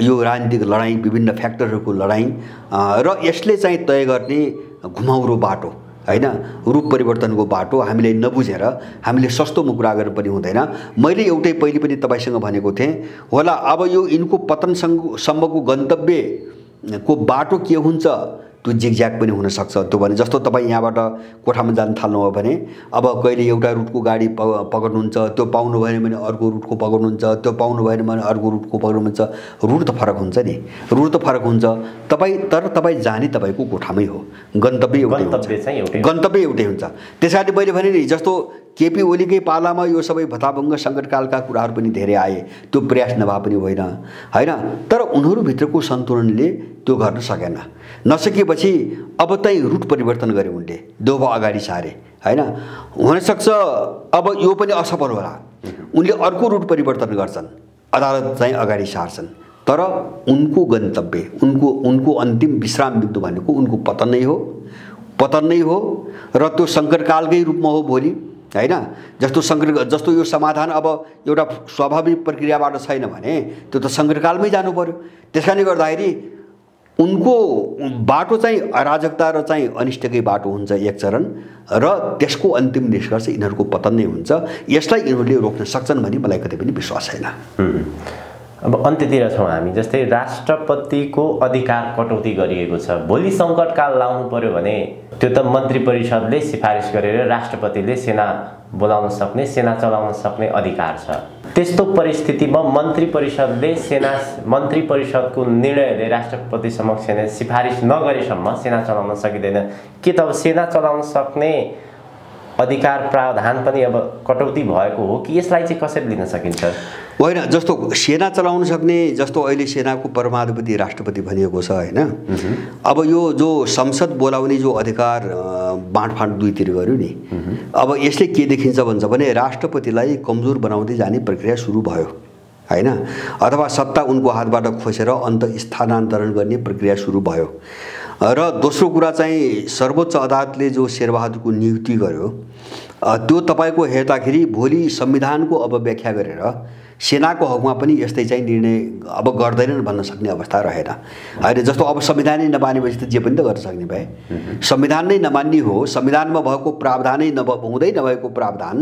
Speaker 1: यो राजनीतिक लडाइँ, विभिन्न फ्याक्टरहरूको लडाइँ र यसले चाहिँ तय गर्ने घुमाउरो बाटो हैन, रूप परिवर्तनको बाटो हामीले नबुझेर हामीले सस्तोमा कुरा गर्नु पनि हुँदैन। मैले एउटै पहिले पनि तपाईँसँग भनेको थिएँ होला, अब यो यिनको पतनसम्मको गन्तव्यको बाटो के हुन्छ त्यो जिगज्याग पनि हुनसक्छ। त्यो भने जस्तो तपाईँ यहाँबाट कोठामा जान थाल्नुभयो भने अब कहिले एउटा रुटको गाडी पक्ड्नुहुन्छ, त्यो पाउनु भएन भने अर्को रुटको पक्ड्नुहुन्छ, त्यो पाउनु भएन भने अर्को रुटको पक्ड्नुहुन्छ। रुट त फरक हुन्छ नि, रुट त फरक हुन्छ तर तपाईँ जाने तपाईँको कोठामै हो, गन्तव्य एउटै हुन्छ। त्यस कारण मैले भने नि, जस्तो केपी ओलीकै पालामा यो सबै भत्ताभङ्ग सङ्कटकालका कुराहरू पनि धेरै आए, त्यो प्रयास नभए पनि होइन हैन। तर उनीहरूभित्रको सन्तुलनले त्यो गर्न सकेन। नसकेपछि अब चाहिँ रुट परिवर्तन गरे उनले, देउबा अगाडि सारे हैन। हुनसक्छ अब यो पनि असफल होला, उनले अर्को रुट परिवर्तन गर्छन्, अदालत चाहिँ अगाडि सार्छन्, तर उनको गन्तव्य, उनको अन्तिम विश्राम बिन्दु भनेको उनको पतन नै हो र त्यो सङ्कटकालकै रूपमा हो भोलि हैन। जस्तो यो समाधान अब एउटा स्वाभाविक प्रक्रियाबाट छैन भने त्यो त सङ्कटकालमै जानु पर्यो। त्यसकारणले गर्दाखेरि उनको बाटो चाहिँ अराजकता र चाहिँ अनिष्टकै बाटो हुन्छ एक चरण, र त्यसको अन्तिम निष्कर्ष यिनीहरूको पतन नै हुन्छ। यसलाई यिनीहरूले रोक्न सक्छन् भन्ने मलाई कतै पनि विश्वास छैन।
Speaker 2: अब अन्त्यतिर छौँ हामी। जस्तै राष्ट्रपतिको अधिकार कटौती गरिएको छ, भोलि सङ्कटकाल लाउनु पर्यो भने त्यो त मन्त्री परिषदले सिफारिस गरेर राष्ट्रपतिले सेना बोलाउन सक्ने, सेना चलाउन सक्ने अधिकार छ। त्यस्तो परिस्थितिमा मन्त्री परिषदको निर्णयले राष्ट्रपति समक्ष सिफारिस नगरेसम्म सेना चलाउन सकिँदैन के? त अब सेना चलाउन सक्ने अधिकार प्रावधान पनि अब कटौती भएको हो कि यसलाई चाहिँ कसरी लिन सकिन्छ?
Speaker 1: होइन, जस्तो सेना चलाउन सक्ने, जस्तो अहिले सेनाको परमाधिपति राष्ट्रपति भनिएको छ हैन। अब यो जो संसद बोलाउने जो अधिकार बाँडफाँड दुईतिर गर्यो नि, अब यसले के देखिन्छ भन्छ भने राष्ट्रपतिलाई कमजोर बनाउँदै जाने प्रक्रिया सुरु भयो हैन, अथवा सत्ता उनको हातबाट खोसेर अन्त स्थानान्तरण गर्ने प्रक्रिया सुरु भयो। र दोस्रो कुरा चाहिँ सर्वोच्च अदालतले जो शेरबहादुरको नियुक्ति गर्यो त्यो तपाईँको हेर्दाखेरि भोलि संविधानको अब व्याख्या गरेर सेनाको हकमा पनि यस्तै चाहिँ निर्णय अब गर्दैनन् भन्न सक्ने अवस्था रहेन हैन। जस्तो अब संविधानै नमानेपछि त जे पनि त गर्न सक्ने भए, संविधान नै नमान्ने हो, संविधानमा भएको प्रावधानै हुँदै नभएको प्रावधान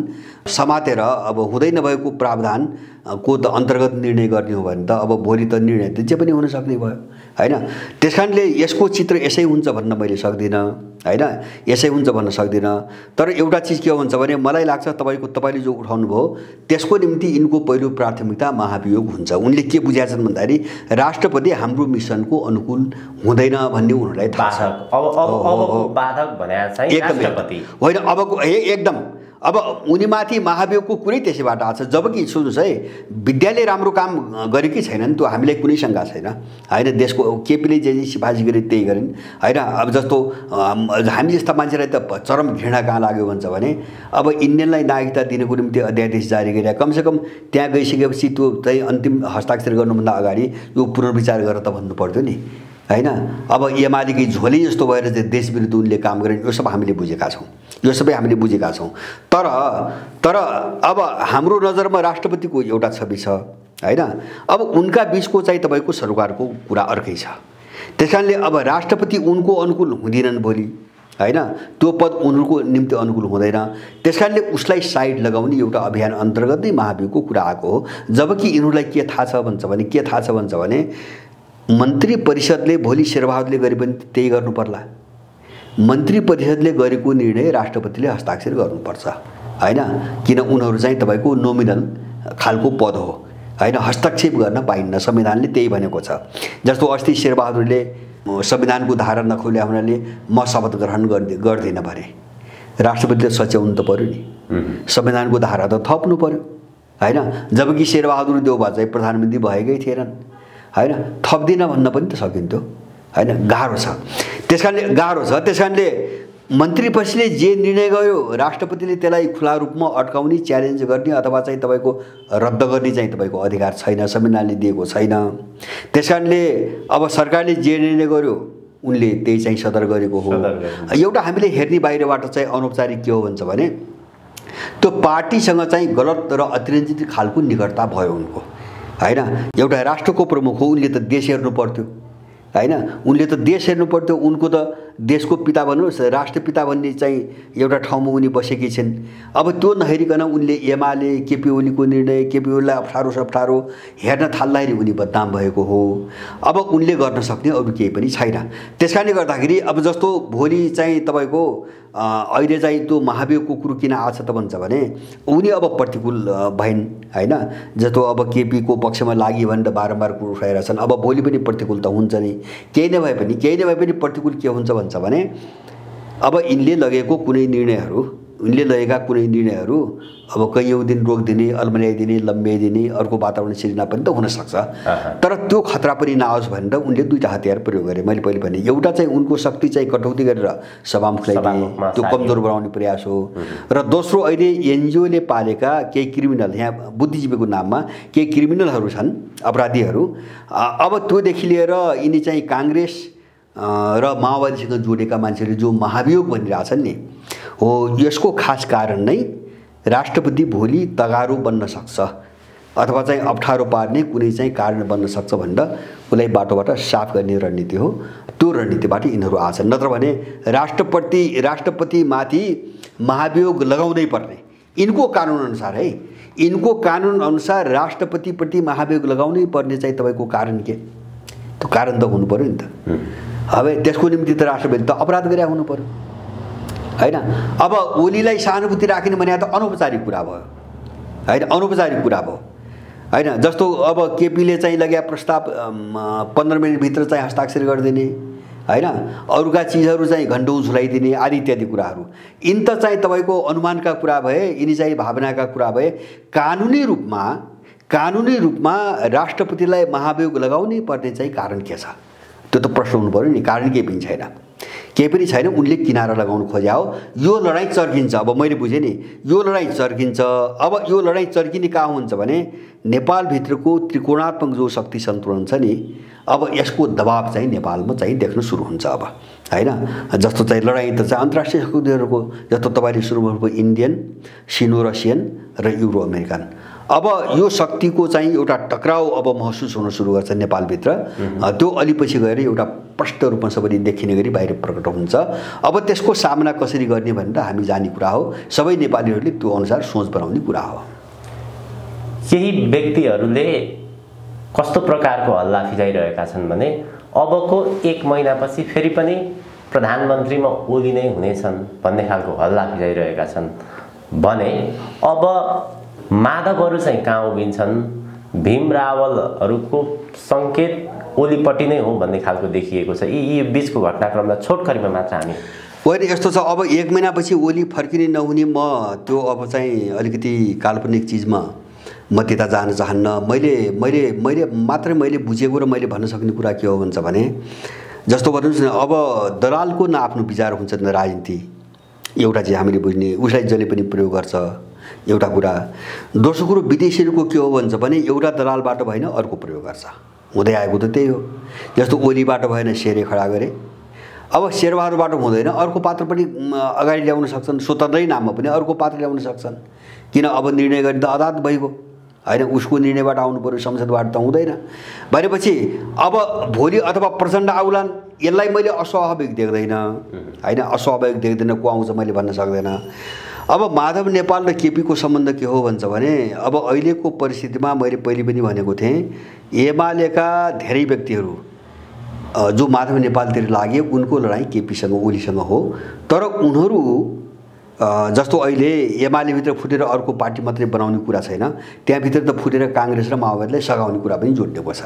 Speaker 1: समातेर अब हुँदै नभएको प्रावधानको त अन्तर्गत निर्णय गर्ने हो भने त अब भोलि त निर्णय त जे पनि हुन सक्ने भयो हैन। त्यसकारणले यसको चित्र यसै हुन्छ भन्न मैले सक्दिनँ हैन, यसै हुन्छ भन्न सक्दिनँ। तर एउटा चिज के हुन्छ भने मलाई लाग्छ तपाईँले जो उठाउनु भयो त्यसको निम्ति यिनको पहिलो प्राथमिकता महाभियोग हुन्छ। उनले के बुझाएका छन् भन्दाखेरि राष्ट्रपति हाम्रो मिसनको अनुकूल हुँदैन भन्ने उनीहरूलाई थाहा छ।
Speaker 2: अब बाधक भने चाहिँ राष्ट्रपति होइन, अबको एकदम अब उनीमाथि महाभियोगको कुरै त्यसैबाट आएको छ। जबकि सुन्नुहोस् है, विद्यालय राम्रो काम गरेकै छैनन्, त्यो हामीलाई कुनै शङ्का छैन हैन। देशको केपीले जे सिफारिस गरे त्यही गरिन् हैन। अब जस्तो हामी जस्ता मान्छेलाई त चरम घृणा कहाँ लाग्यो भन्छ भने अब इन्डियनलाई नागरिकता दिनको निम्ति अध्यादेश जारी गरे, कमसेकम त्यहाँ गइसकेपछि त्यो चाहिँ अन्तिम हस्ताक्षर गर्नुभन्दा अगाडि यो पुनर्विचार गरेर त भन्नु पर्थ्यो नि हैन। अब एमालेकै झोली जस्तो भएर चाहिँ देशविरुद्ध उनले काम गरेन्, यो सब हामीले बुझेका छौँ
Speaker 1: यो सबै हामीले बुझेका छौँ। तर अब हाम्रो नजरमा राष्ट्रपतिको एउटा छवि छ हैन। अब उनका बीचको चाहिँ तपाईँको सरकारको कुरा अर्कै छ। त्यसकारणले अब राष्ट्रपति उनको अनुकूल हुँदिनन् भोलि हैन, त्यो पद उनको निम्ति अनुकूल हुँदैन। त्यसकारणले उसलाई साइड लगाउने एउटा अभियान अन्तर्गत नै महाभियोगको कुरा आएको हो। जबकि यिनीहरूलाई के थाहा छ भन्छ भने मन्त्री परिषदले भोलि शेरबहादुरले गरे पनि त्यही गर्नु पर्ला। मन्त्री परिषदले गरेको निर्णय राष्ट्रपतिले हस्ताक्षर गर्नुपर्छ हैन, किन उनीहरू चाहिँ तपाईँको नोमिनल खालको पद हो हैन, हस्तक्षेप गर्न पाइन्न। संविधानले त्यही भनेको छ। जस्तो अस्ति शेरबहादुरले संविधानको धारा नखोल्या हुनाले म शपथ ग्रहण गर्दिन भने राष्ट्रपतिले सच्याउनु त पर्यो नि, संविधानको धारा त थप्नु पर्यो हैन। जबकि शेरबहादुर देउबा चाहिँ प्रधानमन्त्री भएकै थिएनन् हैन, थप्दिन भन्न पनि त सकिन्थ्यो हैन। गाह्रो छ। त्यसकारणले मन्त्री परिषदले जे निर्णय गर्यो राष्ट्रपतिले त्यसलाई खुला रूपमा अड्काउने, च्यालेन्ज गर्ने अथवा चाहिँ तपाईँको रद्द गर्ने चाहिँ तपाईँको अधिकार छैन, संविधानले दिएको छैन। त्यसकारणले अब सरकारले जे निर्णय गर्यो उनले त्यही चाहिँ सदर गरेको हो। एउटा हामीले हेर्ने बाहिरबाट चाहिँ अनौपचारिक के हो भन्छ भने त्यो पार्टीसँग चाहिँ गलत र अतिरञ्जित खालको निकटता भयो उनको हैन। एउटा राष्ट्रको प्रमुख हो, उनले त देश हेर्नु पर्थ्यो हैन, उनले त देश हेर्नु पर्थ्यो। उनको त देशको पिता भन्नुहोस्, राष्ट्रपिता भन्ने चाहिँ एउटा ठाउँमा उनी बसेकी छिन्। अब त्यो नहेरिकन उनले एमाले केपी ओलीको निर्णय, केपी ओलीलाई अप्ठ्यारो हेर्न थाल्दाखेरि उनी बदनाम भएको हो। अब उनले गर्न सक्ने अरू केही पनि छैन। त्यसकारणले गर्दाखेरि अब जस्तो भोलि चाहिँ तपाईँको अहिले चाहिँ त्यो महाभियोगको कुरो किन आछ त भन्छ भने उनी अब प्रतिकूल भइन् हैन। जस्तो अब केपीको पक्षमा लागि भनेर बारम्बार कुरो उठाइरहेछन्, अब भोलि पनि प्रतिकूल त हुन्छ नि। केही नभए पनि प्रतिकूल के हुन्छ भन्छ भने अब यिनले लगेका कुनै निर्णयहरू अब कैयौँ दिन रोकिदिने, अल्मल्याइदिने, लम्ब्याइदिने, अर्को वातावरण सिर्जना पनि त हुनसक्छ। तर त्यो खतरा पनि नआओस् भनेर उनले दुईटा हतियार प्रयोग गरे। मैले पहिले भने एउटा चाहिँ उनको शक्ति चाहिँ कटौती गरेर सभामुखलाई त्यो कमजोर बनाउने प्रयास हो, र दोस्रो अहिले एनजिओले पालेका केही क्रिमिनल, यहाँ बुद्धिजीवीको नाममा केही क्रिमिनलहरू छन्, अपराधीहरू। अब त्योदेखि लिएर यिनी चाहिँ काङ्ग्रेस र माओवादीसँग जोडेका मान्छेहरू जो महाभियोग भनिरहेछन् नि हो, यसको खास कारण नै राष्ट्रपति भोलि तगारो बन्न सक्छ अथवा चाहिँ अप्ठ्यारो पार्ने कुनै चाहिँ कारण बन्न सक्छ भनेर उसलाई बाटोबाट साफ गर्ने रणनीति हो। त्यो रणनीतिबाट यिनीहरू आछन्। नत्र भने राष्ट्रपतिमाथि महाभियोग लगाउँदै पर्ने यिनको कानुनअनुसार है, यिनको कानुनअनुसार राष्ट्रपतिप्रति महाभियोग लगाउनै पर्ने चाहिँ तपाईँको कारण के? त्यो कारण त हुनु पर्यो नि त। अब त्यसको निम्ति त राष्ट्रपति त अपराध गरे हुनु पर्यो हैन। अब ओलीलाई सहानुभूति राख्ने भने त अनौपचारिक कुरा भयो हैन, अनौपचारिक कुरा भयो हैन। जस्तो अब केपीले चाहिँ लग्या प्रस्ताव 15 मिनटभित्र चाहिँ हस्ताक्षर गरिदिने हैन, अरूका चिजहरू चाहिँ घण्टौँ झुलाइदिने आदि इत्यादि कुराहरू, यिन त चाहिँ तपाईँको अनुमानका कुरा भए, यिनी चाहिँ भावनाका कुरा भए। कानुनी रूपमा राष्ट्रपतिलाई महाभियोग लगाउनै पर्ने चाहिँ कारण के छ? त्यो त प्रश्न हुनु पर्यो नि। कारण केही पनि छैन, उनले किनारा लगाउन खोज्या हो। यो लडाइँ चर्किन्छ। अब मैले बुझेँ नि, यो लडाइँ चर्किन्छ। अब यो लडाइँ चर्किने कहाँ हुन्छ भने नेपालभित्रको त्रिकोणात्मक जो शक्ति सन्तुलन छ नि, अब यसको दबाव चाहिँ नेपालमा चाहिँ देख्न सुरु हुन्छ अब हैन। जस्तो चाहिँ लडाइँ त चाहिँ अन्तर्राष्ट्रिय शक्तिहरूको, जस्तो तपाईँले सुरुमा भएको इन्डियन, सिनो रसियन र युरो अमेरिकन, अब यो शक्तिको चाहिँ एउटा टक्राउ अब महसुस हुन सुरु गर्छ नेपालभित्र। त्यो अलिपछि गएर एउटा प्रष्ट रूपमा सबैले देखिने गरी बाहिर प्रकट हुन्छ। अब त्यसको सामना कसरी गर्ने भनेर हामी जाने कुरा हो। सबै नेपालीहरूले त्यो अनुसार सोच बनाउने कुरा हो।
Speaker 2: केही व्यक्तिहरूले कस्तो प्रकारको हल्ला फिजाइरहेका छन् भने अबको 1 महिनापछि फेरि पनि प्रधानमन्त्रीमा ओली नै हुनेछन् भन्ने खालको हल्ला फिजाइरहेका छन् भने अब माधवहरू चाहिँ कहाँ उभिन्छन्? भीम रावलहरूको सङ्केत ओलीपट्टि नै हो भन्ने खालको देखिएको छ। यी बीचको घटनाक्रमलाई छोटकरीमा मात्र हामी
Speaker 1: होइन, यस्तो छ। अब 1 महिनापछि ओली फर्किने नहुने, म त्यो अब चाहिँ अलिकति काल्पनिक चिजमा म त्यता जान चाहन्न। मैले बुझेको र मैले भन्न सक्ने कुरा के हो भन्छ भने जस्तो भन्नुहोस् न, अब दलालको न आफ्नो विचार हुन्छ न राजनीति, एउटा चाहिँ हामीले बुझ्ने, उसलाई जसले पनि प्रयोग गर्छ एउटा कुरा। दोस्रो कुरो विदेशीहरूको के हो भन्छ भने एउटा दलालबाट भएन अर्को प्रयोग गर्छ, हुँदै आएको त त्यही हो। जस्तो ओलीबाट भएन शेरे खडा गरे, अब शेरबहादुरबाट हुँदैन, अर्को पात्र पनि अगाडि ल्याउन सक्छन्, स्वतन्त्रै नाममा पनि अर्को पात्र ल्याउन सक्छन्। किन अब निर्णय गर्ने त अदालत भइगयो होइन, उसको निर्णयबाट आउनु पर्यो, संसदबाट त हुँदैन भनेपछि अब भोलि अथवा प्रचण्ड आउलान्, यसलाई मैले अस्वाभाविक देख्दैन होइन, अस्वाभाविक देख्दैन, को आउँछ मैले भन्न सक्दैन। अब माधव नेपाल र केपीको सम्बन्ध के हो भन्छ भने अब अहिलेको परिस्थितिमा मैले पहिले पनि भनेको थिएँ, एमालेका धेरै व्यक्तिहरू जो माधव नेपालतिर लागे उनको लडाइँ केपीसँग ओलीसँग हो, तर उनीहरू जस्तो अहिले एमालेभित्र फुटेर अर्को पार्टी मात्रै बनाउने कुरा छैन, त्यहाँभित्र त फुटेर काङ्ग्रेस र माओवादीलाई सघाउने कुरा पनि जोडिएको छ।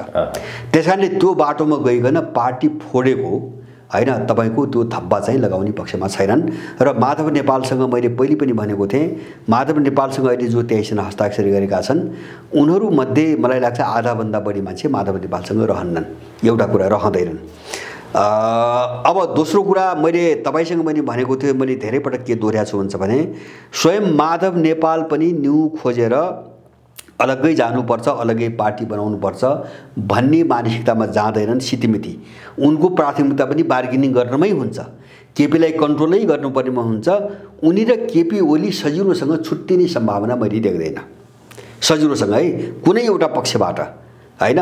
Speaker 1: त्यस कारणले त्यो बाटोमा गइकन पार्टी फोडेको होइन तपाईँको त्यो धब्बा चाहिँ लगाउने पक्षमा छैनन्। र माधव नेपालसँग मैले पहिले पनि भनेको थिएँ, माधव नेपालसँग अहिले जो 23 जना हस्ताक्षर गरेका छन् उनीहरूमध्ये मलाई लाग्छ आधाभन्दा बढी मान्छे माधव नेपालसँग रहन्नन्, एउटा कुरा रहँदैनन्। अब दोस्रो कुरा मैले तपाईसँग पनि भनेको थिएँ, मैले धेरै पटक के दोहोऱ्याएको छु भन्छ भने स्वयं माधव नेपाल पनि न्यू खोजेर अलग्गै जानुपर्छ, अलग्गै पार्टी बनाउनुपर्छ भन्ने मानसिकतामा जाँदैनन्। सितिमिति उनको प्राथमिकता पनि बार्गेनिङ गर्नमै हुन्छ, केपीलाई कन्ट्रोलै गर्नुपर्नेमा हुन्छ। उनी र केपी ओली सजिलोसँग छुट्टिने सम्भावना मैले देख्दैन, सजिलोसँग है कुनै एउटा पक्षबाट होइन।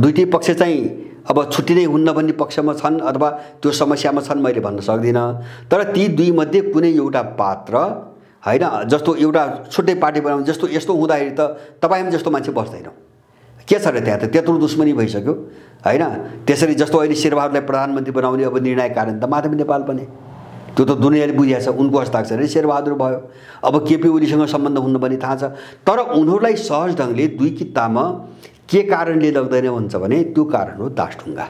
Speaker 1: दुईटै पक्ष चाहिँ अब छुट्टिनै हुन्न भन्ने पक्षमा छन् अथवा त्यो समस्यामा छन् मैले भन्न सक्दिनँ, तर ती दुई मध्ये कुनै एउटा पात्र होइन, जस्तो एउटा छुट्टै पार्टी बनाउनु जस्तो यस्तो हुँदाखेरि त तपाईँ जस्तो मान्छे बस्दैन, के छ र त्यहाँ त त्यत्रो दुश्मनी भइसक्यो होइन। त्यसरी जस्तो अहिले शेरबहादुरलाई प्रधानमन्त्री बनाउने अब निर्णायक कारण त माधव नेपाल पनि, त्यो त दुनियाँले बुझिरहेछ, उनको हस्ताक्षर शेरबहादुर भयो। अब केपी ओलीसँग सम्बन्ध हुन्न पनि थाहा छ, तर उनीहरूलाई सहज ढङ्गले दुई कितामा के कारणले लाग्दैन भन्छ भने त्यो कारण हो दासढुङ्गा।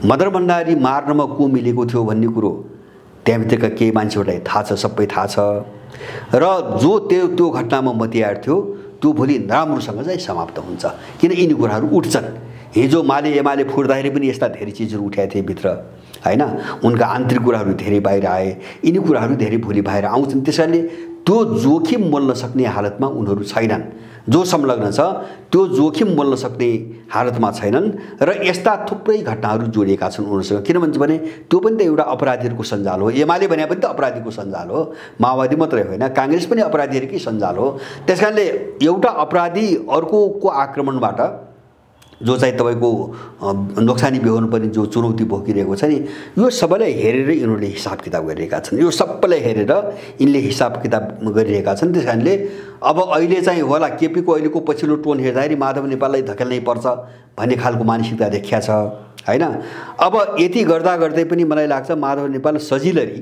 Speaker 1: मदन भण्डारी मार्नमा को मिलेको थियो भन्ने कुरो त्यहाँभित्रका केही मान्छेहरूलाई थाहा छ, सबै थाहा छ। र जो त्यो घटनामा मतियार थियो त्यो भोलि राम्रोसँग चाहिँ समाप्त हुन्छ, किन यिनी कुराहरू उठ्छन्। हिजो एमाले फुट्दाखेरि पनि यस्ता धेरै चिजहरू उठाएको थिए भित्र होइन, उनका आन्तरिक कुराहरू धेरै बाहिर आए, यिनी कुराहरू धेरै भोलि बाहिर आउँछन्। त्यसैले त्यो जोखिम मोल्न सक्ने हालतमा उनीहरू छैनन्, जो संलग्न छ त्यो जोखिम मोल्न सक्ने हालतमा छैनन्। र यस्ता थुप्रै घटनाहरू जोडिएका छन् उनीहरूसँग, किन भन्छ भने त्यो पनि त एउटा अपराधीहरूको सञ्जाल हो। एमाले भने पनि त अपराधीको सञ्जाल हो, माओवादी मात्रै होइन, काङ्ग्रेस पनि अपराधीहरूकै सञ्जाल हो। त्यस कारणले एउटा अपराधी अर्कोको आक्रमणबाट जो चाहिँ तपाईँको नोक्सानी बेहोर्नु पर्ने जो चुनौती भोगिरहेको छ नि, यो सबैलाई हेरेर यिनीहरूले हिसाब किताब गरिरहेका छन्, यो सबैलाई हेरेर यिनले हिसाब किताब गरिरहेका छन्। त्यस कारणले अब अहिले चाहिँ होला केपीको अहिलेको पछिल्लो टोन हेर्दाखेरि माधव नेपाललाई धकेल्नै पर्छ भन्ने खालको मानसिकता देखिया छ होइन। अब यति गर्दा गर्दै पनि मलाई लाग्छ माधव नेपाल सजिलरी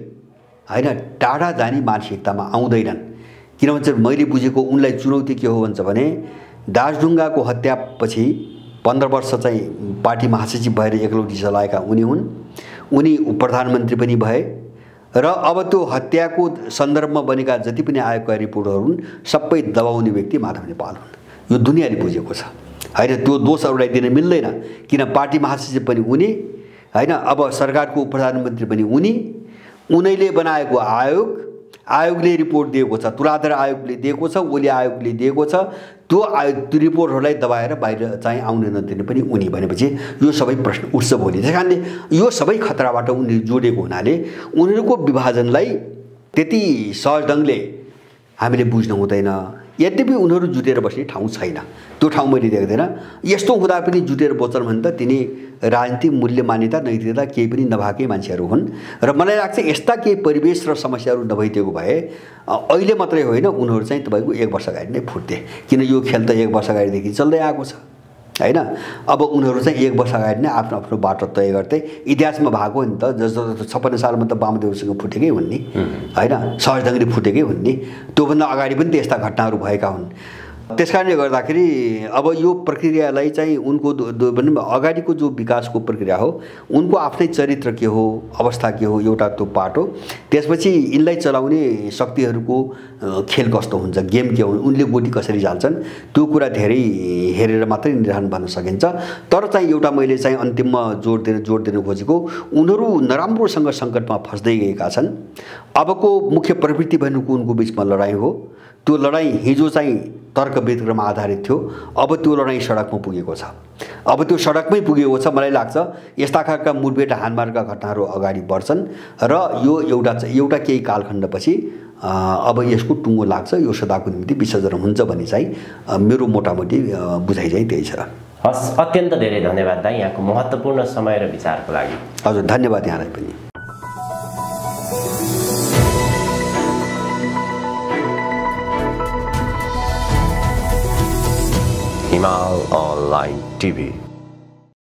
Speaker 1: होइन टाढा जाने मानसिकतामा आउँदैनन्। किन भन्छ मैले बुझेको उनलाई चुनौती के हो भन्छ भने दासढुङ्गाको हत्यापछि 15 वर्ष चाहिँ पार्टी महासचिव भएर एकलौटी चलाएका उनी हुन्, उनी प्रधानमन्त्री पनि भए र अब त्यो हत्याको सन्दर्भमा बनेका जति पनि आएका रिपोर्टहरू हुन् सबै दबाउने व्यक्ति माधव नेपाल हुन्। यो दुनियाँले बुझेको छ होइन, त्यो दोष अरूलाई दिन मिल्दैन, किन पार्टी महासचिव पनि उनी होइन, अब सरकारको प्रधानमन्त्री पनि उनैले बनाएको आयोगले रिपोर्ट दिएको छ, तुलाधर आयोगले दिएको छ, ओली आयोगले दिएको छ, त्यो रिपोर्टहरूलाई दबाएर बाहिर चाहिँ आउन नदिने पनि उनी भनेपछि यो सबै प्रश्न उठ्छ भोलि। त्यस कारणले यो सबै खतराबाट उनीहरू जोडेको हुनाले उनीहरूको विभाजनलाई त्यति सहज ढङ्गले हामीले बुझ्न हुँदैन। यद्यपि उनीहरू जुटेर बस्ने ठाउँ छैन, त्यो ठाउँ मैले देख्दैन। यस्तो हुँदा पनि जुटेर बस्छन् भने त तिनी राजनीतिक मूल्य मान्यता नैतिकता केही पनि नभएकै मान्छेहरू हुन्। र मलाई लाग्छ यस्ता केही परिवेश र समस्याहरू नभइदिएको भए अहिले मात्रै होइन उनीहरू चाहिँ तपाईँको 1 वर्ष अगाडि नै फुट्थे, किन यो खेल त 1 वर्ष अगाडिदेखि चल्दै आएको छ होइन। अब उनीहरू चाहिँ 1 वर्ष अगाडि नै आफ्नो आफ्नो बाटो तय गर्थे, इतिहासमा भएको नि त। जस्तो 56 सालमा त वामदेवसँग फुटेकै हुन् नि होइन, सहज ढङ्गले फुटेकै हुन् नि, त्योभन्दा अगाडि पनि त यस्ता घटनाहरू भएका हुन्। त्यस कारणले गर्दाखेरि अब यो प्रक्रियालाई चाहिँ उनको अगाडिको जो विकासको प्रक्रिया हो उनको आफ्नै चरित्र के हो, अवस्था के हो, एउटा त्यो पार्ट हो। त्यसपछि यिनलाई चलाउने शक्तिहरूको खेल कस्तो हुन्छ, गेम के हो, उनले गोटी कसरी जान्छन्, त्यो कुरा धेरै हेरेर मात्रै निर्धारण गर्न सकिन्छ। तर चाहिँ एउटा मैले चाहिँ अन्तिममा जोड दिन खोजेको उनीहरू नराम्रोसँग सङ्कटमा फस्दै गएका छन्। अबको मुख्य प्रवृत्ति भनेको उनको बिचमा लडाइँ हो। त्यो लडाइँ हिजो चाहिँ तर्क व्यतिक्रम आधारित थियो, अब त्यो लडाईँ सडकमा पुगेको छ। अब त्यो सडकमै पुगेको छ। मलाई लाग्छ यस्ता खालका मुठभेड हानमारका घटनाहरू अगाडि बढ्छन् र यो एउटा केही कालखण्डपछि अब यसको टुङ्गो लाग्छ, यो सदाको निम्ति विसर्जन हुन्छ भन्ने चाहिँ मेरो मोटामोटी बुझाइ चाहिँ त्यही छ।
Speaker 2: हस्, अत्यन्त धेरै धन्यवाद दाइ यहाँको महत्त्वपूर्ण समय र विचारको लागि।
Speaker 1: हजुर, धन्यवाद यहाँलाई पनि।
Speaker 2: हिमाल अनलाइन टिभी।